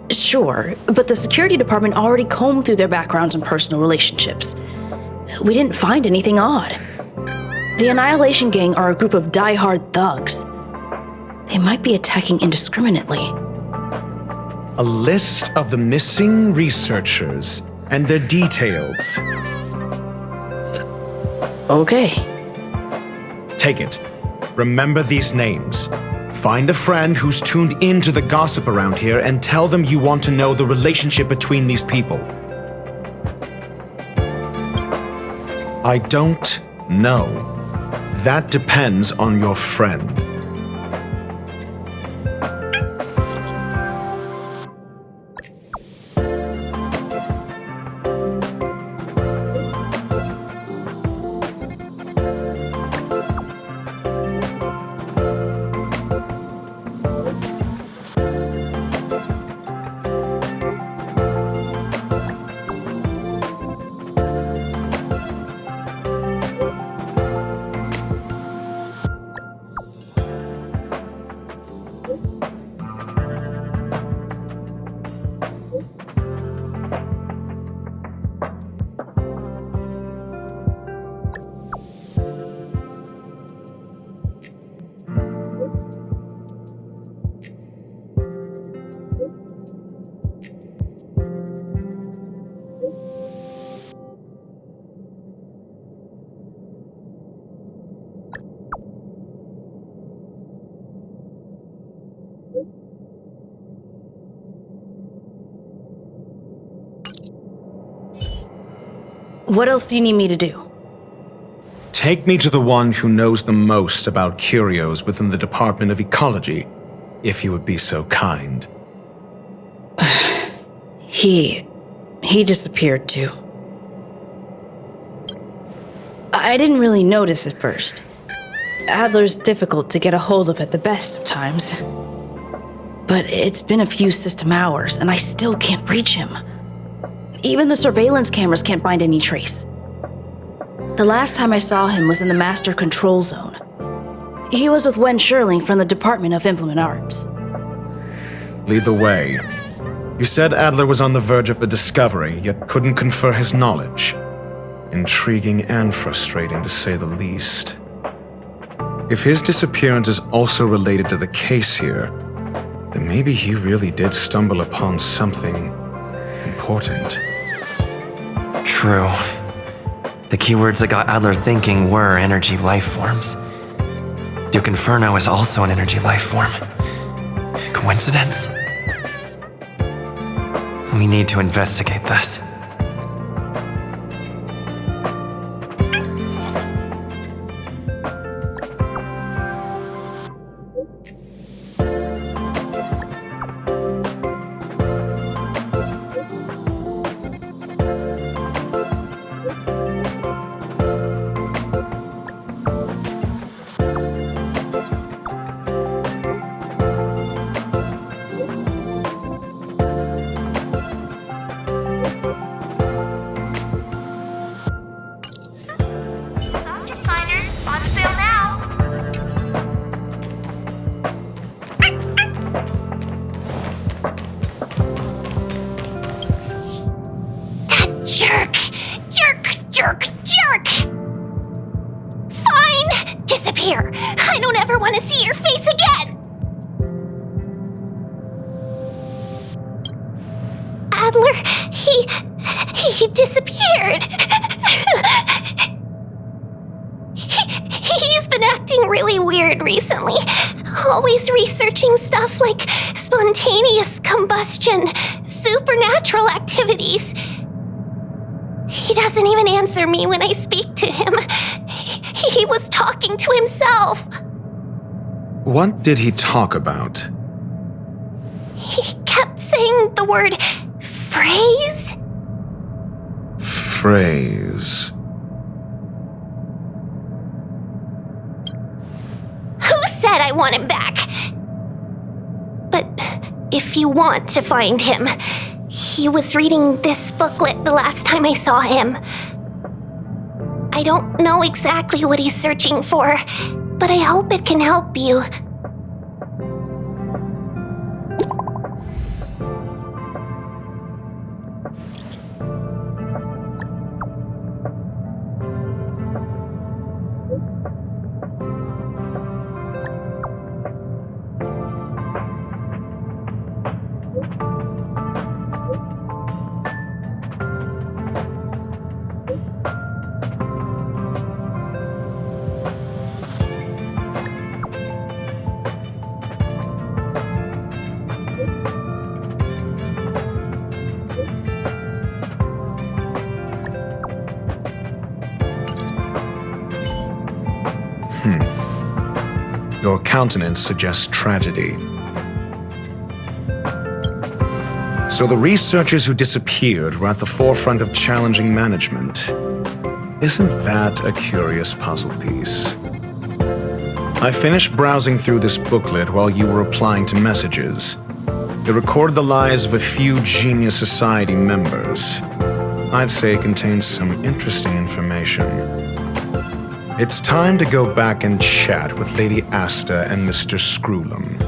Sure, but the security department already combed through their backgrounds and personal relationships. We didn't find anything odd. The Annihilation gang are a group of die-hard thugs. They might be attacking indiscriminately. A list of the missing researchers and their details. Okay. Take it. Remember these names. Find a friend who's tuned into the gossip around here and tell them you want to know the relationship between these people. I don't know. That depends on your friend. What else do you need me to do? Take me to the one who knows the most about curios within the Department of Ecology, if you would be so kind. He disappeared too. I didn't really notice at first. Adler's difficult to get a hold of at the best of times. But it's been a few system hours, and I still can't reach him. Even the surveillance cameras can't find any trace. The last time I saw him was in the Master Control Zone. He was with Wen Sherling from the Department of Implement Arts. Lead the way. You said Adler was on the verge of a discovery, yet couldn't confer his knowledge. Intriguing and frustrating, to say the least. If his disappearance is also related to the case here, then maybe he really did stumble upon something important. True. The keywords that got Adler thinking were energy lifeforms. Duke Inferno is also an energy lifeform. Coincidence? We need to investigate this. Jerk! Fine! Disappear! I don't ever want to see your face again! Adler, he disappeared. He's been acting really weird recently. Always researching stuff like spontaneous combustion, supernatural activities. He doesn't even answer me when I speak to him. He was talking to himself. What did he talk about? He kept saying the word phrase. Phrase. Who said I want him back? But if you want to find him, he was reading this booklet the last time I saw him. I don't know exactly what he's searching for, but I hope it can help you. Your countenance suggests tragedy. So the researchers who disappeared were at the forefront of challenging management. Isn't that a curious puzzle piece? I finished browsing through this booklet while you were replying to messages. It recorded the lives of a few Genius Society members. I'd say it contains some interesting information. It's time to go back and chat with Lady Asta and Mr. Screwlam.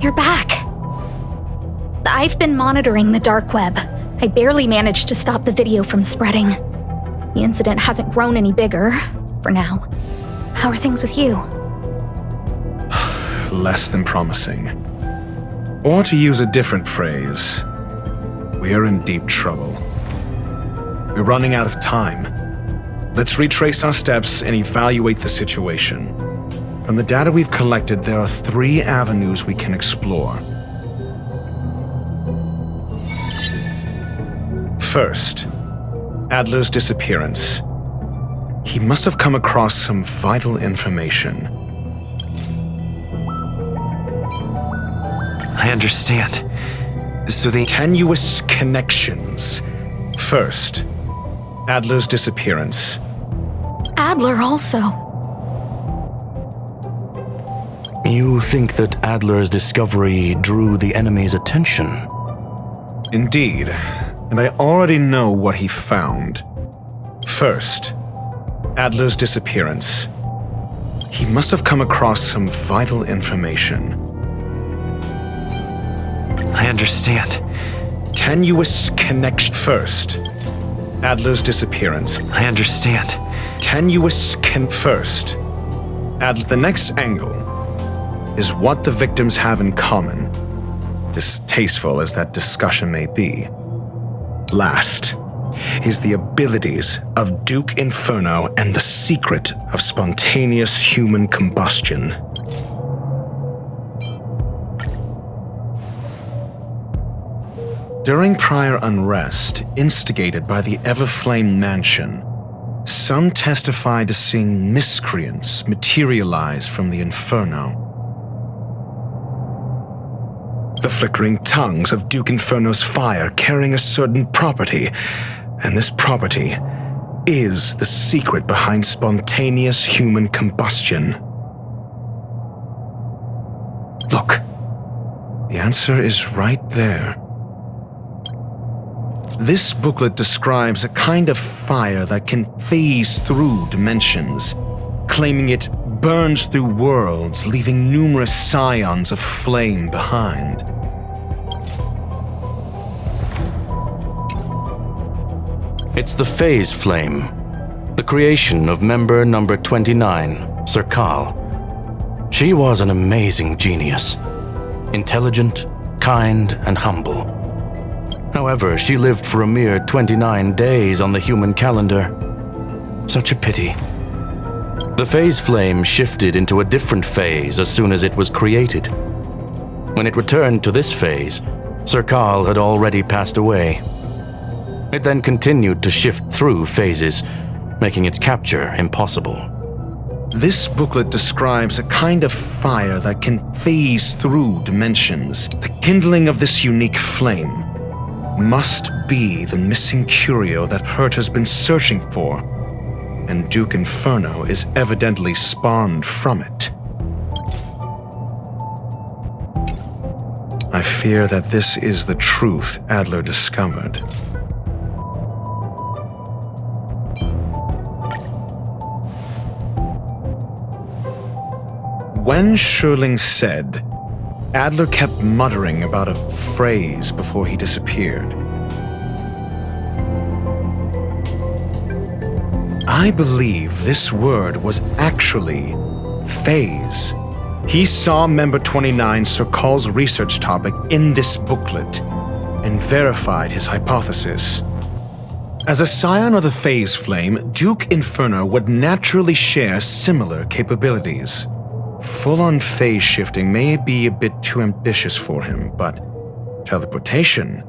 You're back. I've been monitoring the dark web. I barely managed to stop the video from spreading. The incident hasn't grown any bigger, for now. How are things with you? Less than promising. Or to use a different phrase, we're in deep trouble. We're running out of time. Let's retrace our steps and evaluate the situation. From the data we've collected, there are 3 avenues we can explore. First, Adler's disappearance. He must have come across some vital information. I understand. So the tenuous connections. First, Adler's disappearance. Adler also. You think that Adler's discovery drew the enemy's attention? Indeed, and I already know what he found. First, Adler's disappearance. He must have come across some vital information. I understand. Tenuous connection. First, Adler's disappearance. I understand. Tenuous first. The next angle is what the victims have in common, distasteful as that discussion may be. Last is the abilities of Duke Inferno and the secret of spontaneous human combustion. During prior unrest, instigated by the Everflame Mansion, some testified to seeing miscreants materialize from the Inferno. The flickering tongues of Duke Inferno's fire carrying a certain property, and this property is the secret behind spontaneous human combustion. Look, the answer is right there. This booklet describes a kind of fire that can phase through dimensions, claiming it burns through worlds, leaving numerous scions of flame behind. It's the phase flame, the creation of member number 29, Sir Kal. She was an amazing genius, intelligent, kind, and humble. However, she lived for a mere 29 days on the human calendar. Such a pity. The phase flame shifted into a different phase as soon as it was created. When it returned to this phase, Sir Kal had already passed away. It then continued to shift through phases, making its capture impossible. This booklet describes a kind of fire that can phase through dimensions. The kindling of this unique flame must be the missing curio that Hurt has been searching for, and Duke Inferno is evidently spawned from it. I fear that this is the truth Adler discovered. When Schurling said, Adler kept muttering about a phrase before he disappeared. I believe this word was actually phase. He saw member 29 Sir Kal's research topic in this booklet and verified his hypothesis. As a scion of the phase flame, Duke Inferno would naturally share similar capabilities. Full-on phase shifting may be a bit too ambitious for him, but teleportation,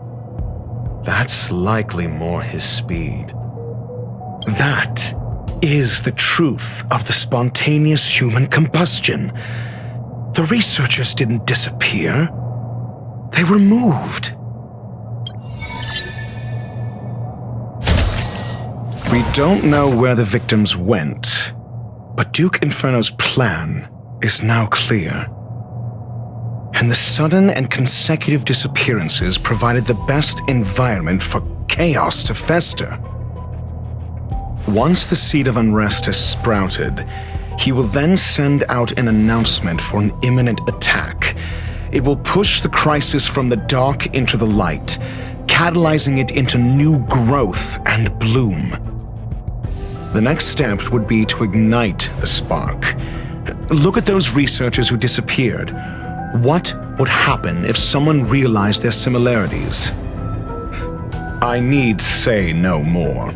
that's likely more his speed. That is the truth of the spontaneous human combustion. The researchers didn't disappear. They were moved. We don't know where the victims went, but Duke Inferno's plan is now clear. And the sudden and consecutive disappearances provided the best environment for chaos to fester. Once the seed of unrest has sprouted, he will then send out an announcement for an imminent attack, It will push the crisis from the dark into the light, catalyzing it into new growth and bloom. The next step would be to ignite the spark. Look at those researchers who disappeared. What would happen if someone realized their similarities? I need say no more.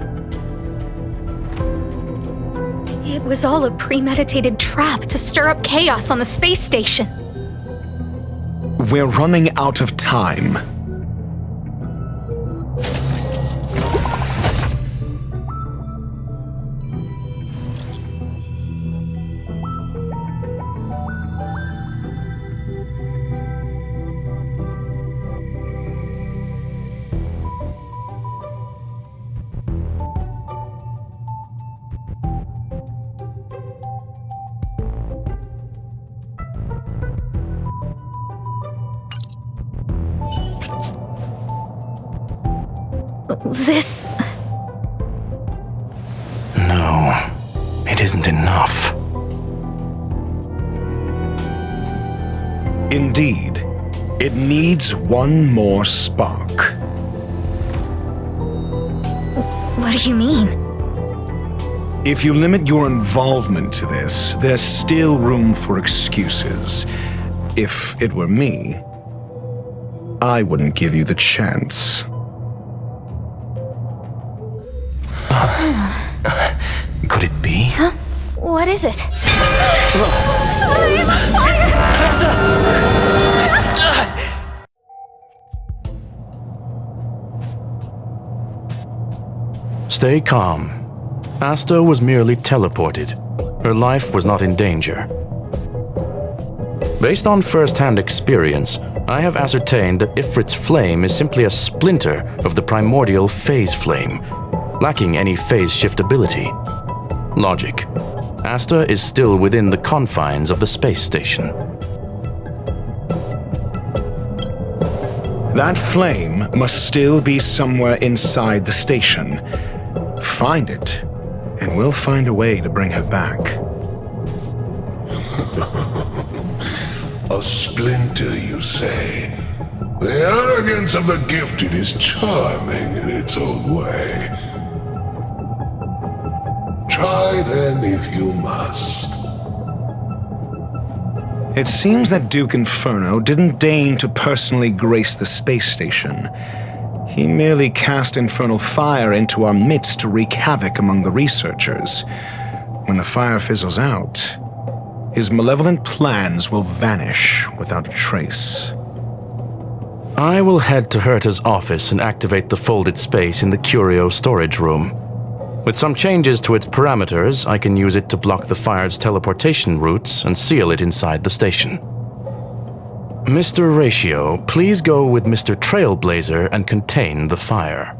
It was all a premeditated trap to stir up chaos on the space station. We're running out of time. This... No, it isn't enough. Indeed, it needs one more spark. What do you mean? If you limit your involvement to this, there's still room for excuses. If it were me, I wouldn't give you the chance. Could it be? Huh? What is it? Stay calm. Asta was merely teleported. Her life was not in danger. Based on first-hand experience, I have ascertained that Ifrit's flame is simply a splinter of the primordial phase flame, lacking any phase shift ability. Logic. Asta is still within the confines of the space station. That flame must still be somewhere inside the station. Find it, and we'll find a way to bring her back. A splinter, you say? The arrogance of the gifted is charming in its own way. Try then if you must. It seems that Duke Inferno didn't deign to personally grace the space station. He merely cast infernal fire into our midst to wreak havoc among the researchers. When the fire fizzles out, his malevolent plans will vanish without a trace. I will head to Herta's office and activate the folded space in the curio storage room. With some changes to its parameters, I can use it to block the fire's teleportation routes and seal it inside the station. Mr. Ratio, please go with Mr. Trailblazer and contain the fire.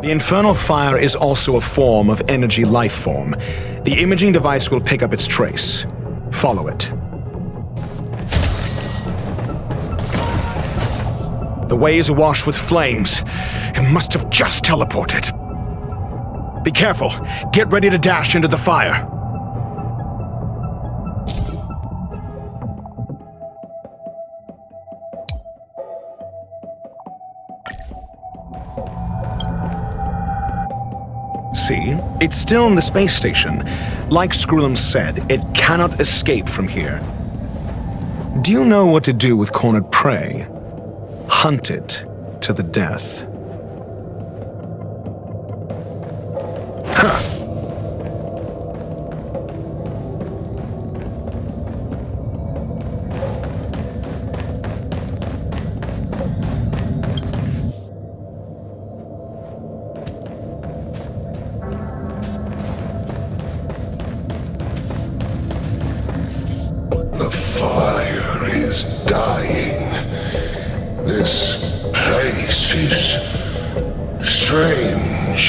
The infernal fire is also a form of energy lifeform. The imaging device will pick up its trace. Follow it. The way is awash with flames. It must have just teleported. Be careful. Get ready to dash into the fire. See? It's still in the space station. Like Skrullum said, it cannot escape from here. Do you know what to do with cornered prey? Hunt it to the death. Huh. The fire dying. This place is strange.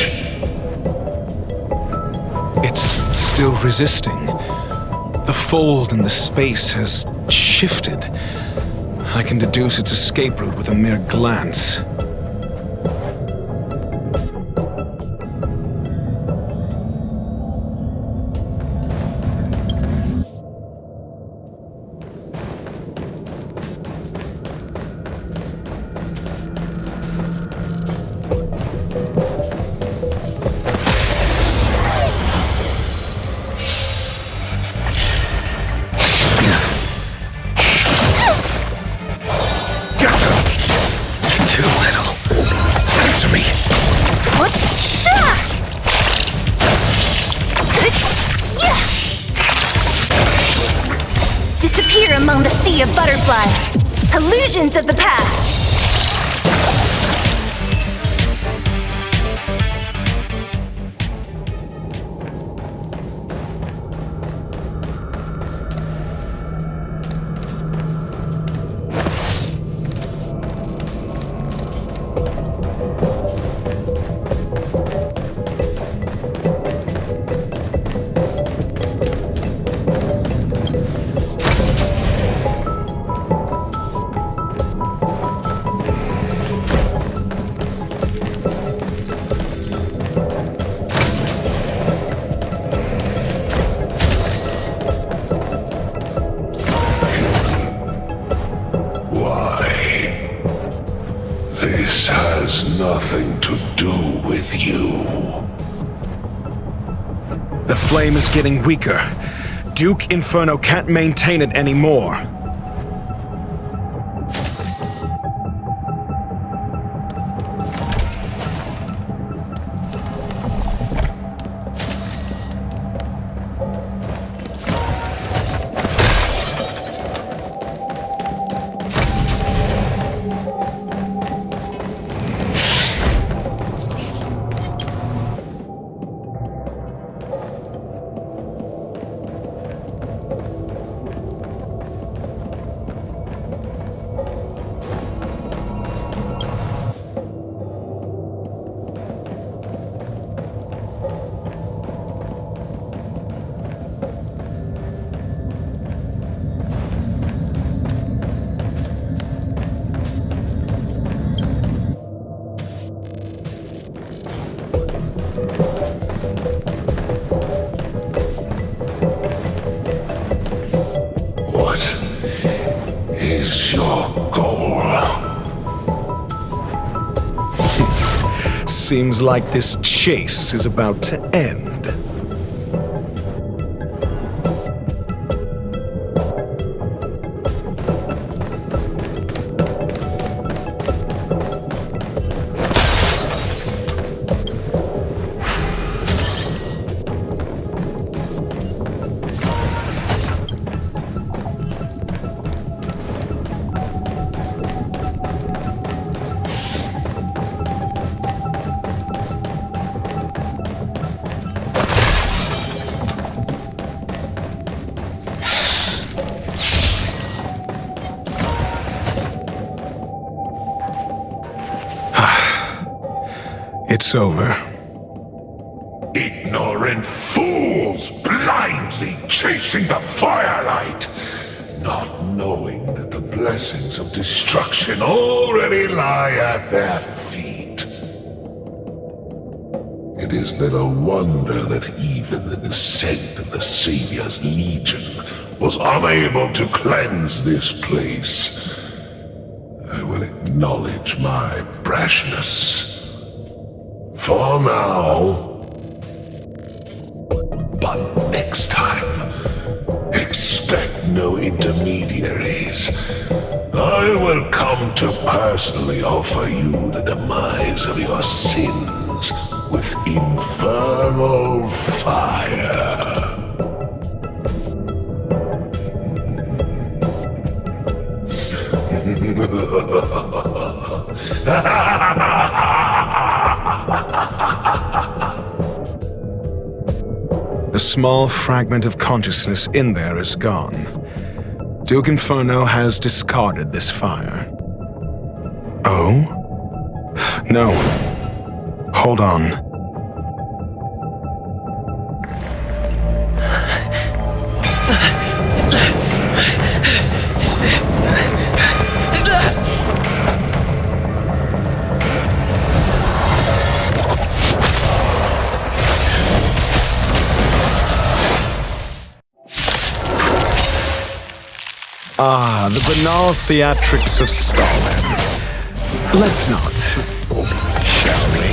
It's still resisting. The fold in the space has shifted. I can deduce its escape route with a mere glance. Disappear among the sea of butterflies. Illusions of the past. This has nothing to do with you. The flame is getting weaker. Duke Inferno can't maintain it anymore. Is your goal? Seems like this chase is about to end. It's over. Ignorant fools blindly chasing the firelight, not knowing that the blessings of destruction already lie at their feet. It is little wonder that even the descent of the Savior's Legion was unable to cleanse this place. I will acknowledge my brashness. For now. But next time, expect no intermediaries. I will come to personally offer you the demise of your sins with infernal fire. The small fragment of consciousness in there is gone. Duke Inferno has discarded this fire. Oh? No. Hold on. Ah, the banal theatrics of Stalin. Let's not, shall we?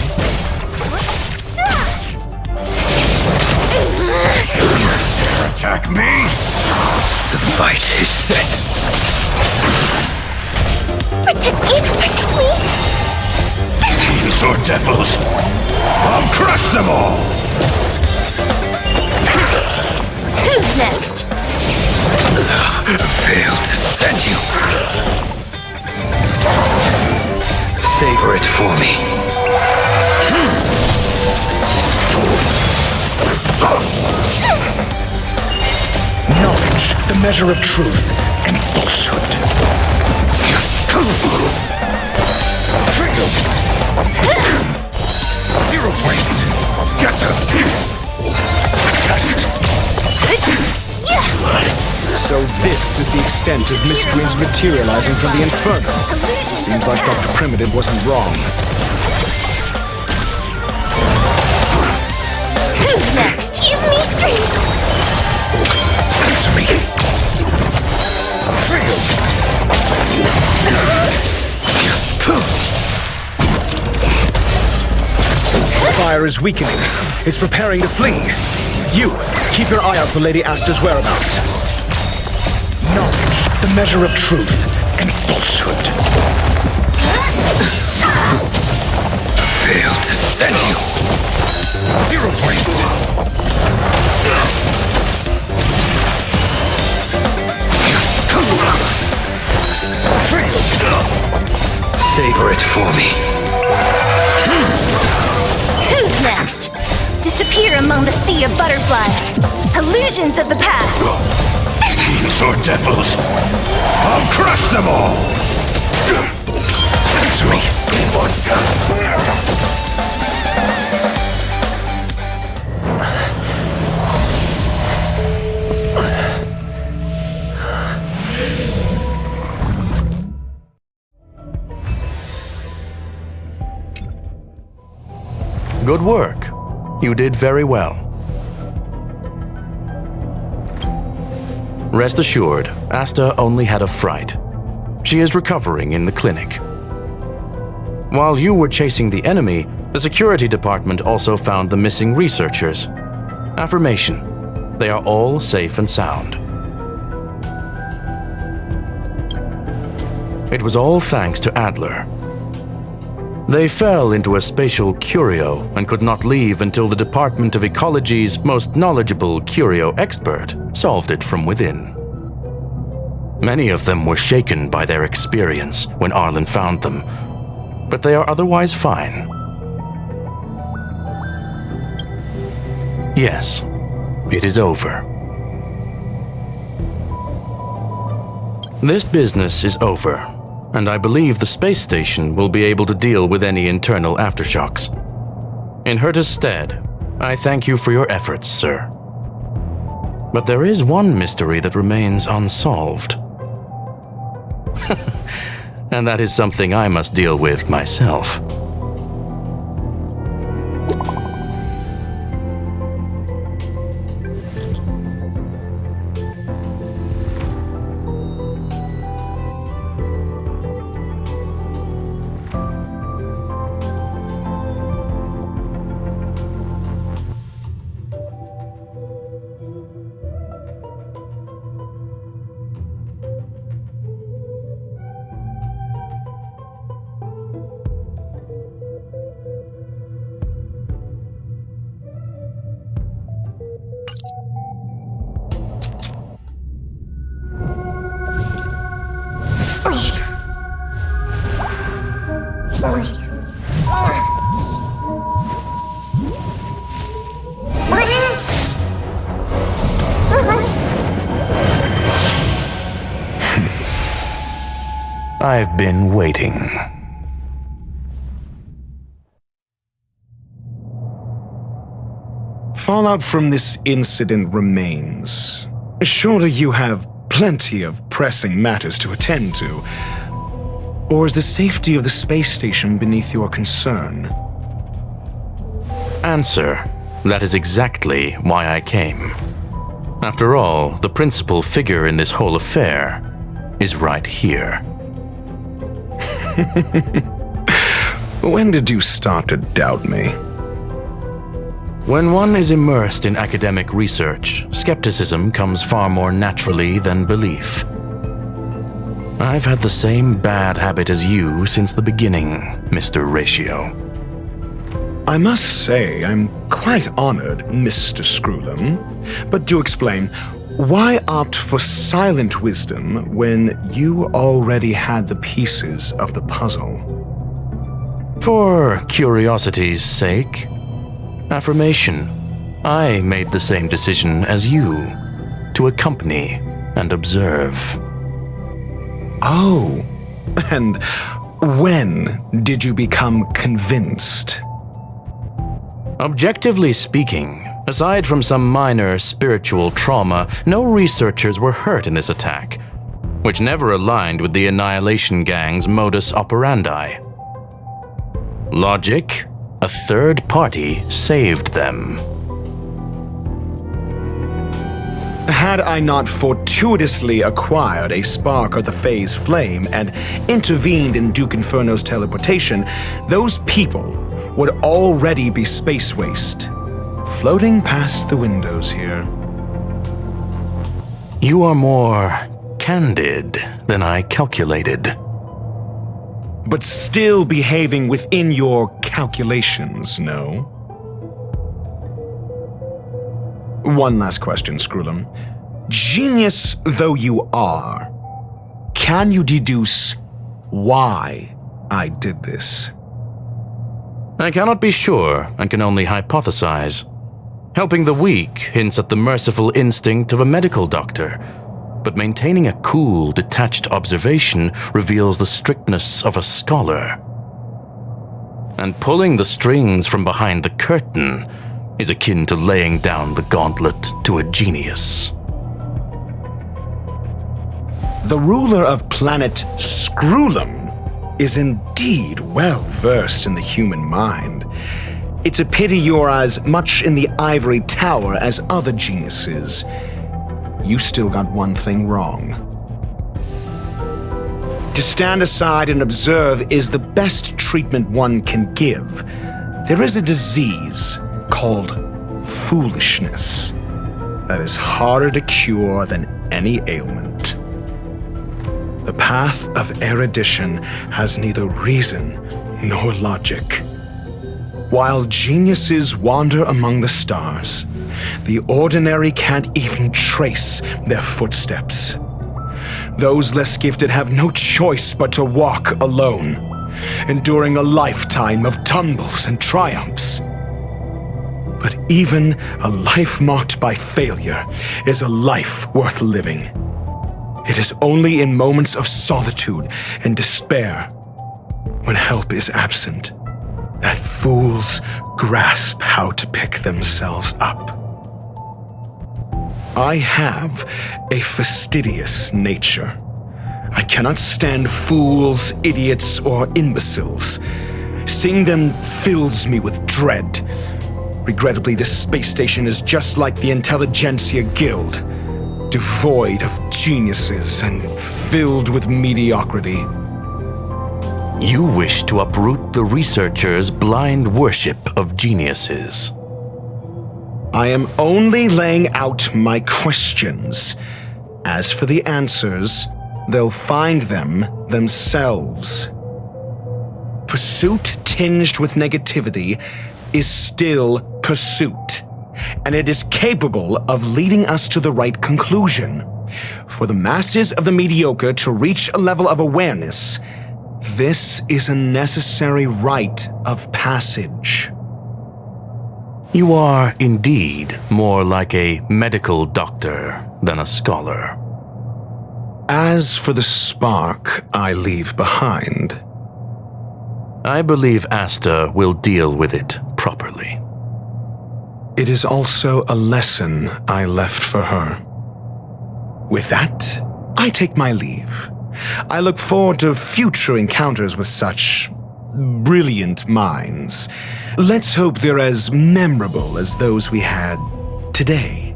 Dare attack me? The fight is set. Protect me! Protect me! These are devils. I'll crush them all. Who's next? Failed to send you. Savor it for me. Knowledge, the measure of truth and falsehood. Zero points. Get them. Test. So this is the extent of miscreants materializing from the Inferno. Seems like Dr. Primitive wasn't wrong. Who's next? You me straight! Answer me. The fire is weakening. It's preparing to flee. You, keep your eye out for Lady Asta's whereabouts. Knowledge, the measure of truth and falsehood. Failed to send you. 0 points. Savor it for me. Who's next? Disappear among the sea of butterflies. Illusions of the past. These are devils. I'll crush them all. Answer me. Good work. You did very well. Rest assured, Asta only had a fright. She is recovering in the clinic. While you were chasing the enemy, the security department also found the missing researchers. Affirmation: they are all safe and sound. It was all thanks to Adler. They fell into a spatial curio and could not leave until the Department of Ecology's most knowledgeable curio expert solved it from within. Many of them were shaken by their experience when Arlen found them, but they are otherwise fine. Yes, it is over. This business is over, and I believe the space station will be able to deal with any internal aftershocks. In Herta's stead, I thank you for your efforts, sir. But there is one mystery that remains unsolved. And that is something I must deal with myself. I've been waiting. Fallout from this incident remains. Surely you have plenty of pressing matters to attend to. Or is the safety of the space station beneath your concern? Answer. That is exactly why I came. After all, the principal figure in this whole affair is right here. When did you start to doubt me? When one is immersed in academic research, skepticism comes far more naturally than belief. I've had the same bad habit as you since the beginning, Mr. Ratio. I must say, I'm quite honored, Mr. Screwlum. But do explain, why opt for silent wisdom when you already had the pieces of the puzzle? For curiosity's sake. Affirmation. I made the same decision as you, to accompany and observe. Oh, and when did you become convinced? Objectively speaking, aside from some minor spiritual trauma, no researchers were hurt in this attack, which never aligned with the Annihilation Gang's modus operandi. Logic? A third party saved them. Had I not fortuitously acquired a spark of the phase flame and intervened in Duke Inferno's teleportation, those people would already be space waste, floating past the windows here. You are more candid than I calculated. But still behaving within your calculations, no? One last question, Screwlum. Genius though you are, can you deduce why I did this? I cannot be sure and can only hypothesize. Helping the weak hints at the merciful instinct of a medical doctor, but maintaining a cool, detached observation reveals the strictness of a scholar. And pulling the strings from behind the curtain is akin to laying down the gauntlet to a genius. The ruler of planet Screwlum is indeed well versed in the human mind. It's a pity you're as much in the ivory tower as other geniuses. You still got one thing wrong. To stand aside and observe is the best treatment one can give. There is a disease called foolishness that is harder to cure than any ailment. The path of erudition has neither reason nor logic. While geniuses wander among the stars, the ordinary can't even trace their footsteps. Those less gifted have no choice but to walk alone, enduring a lifetime of tumbles and triumphs. But even a life marked by failure is a life worth living. It is only in moments of solitude and despair, when help is absent, that fools grasp how to pick themselves up. I have a fastidious nature. I cannot stand fools, idiots, or imbeciles. Seeing them fills me with dread. Regrettably, this space station is just like the Intelligentsia Guild, devoid of geniuses and filled with mediocrity. You wish to uproot the researchers' blind worship of geniuses. I am only laying out my questions. As for the answers, they'll find them themselves. Pursuit tinged with negativity is still pursuit, and it is capable of leading us to the right conclusion. For the masses of the mediocre to reach a level of awareness, this is a necessary rite of passage. You are indeed more like a medical doctor than a scholar. As for the spark I leave behind, I believe Asta will deal with it properly. It is also a lesson I left for her. With that, I take my leave. I look forward to future encounters with such brilliant minds. Let's hope they're as memorable as those we had today.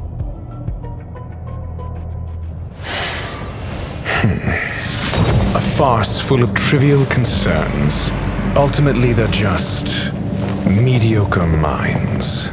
A farce full of trivial concerns. Ultimately, they're just mediocre minds.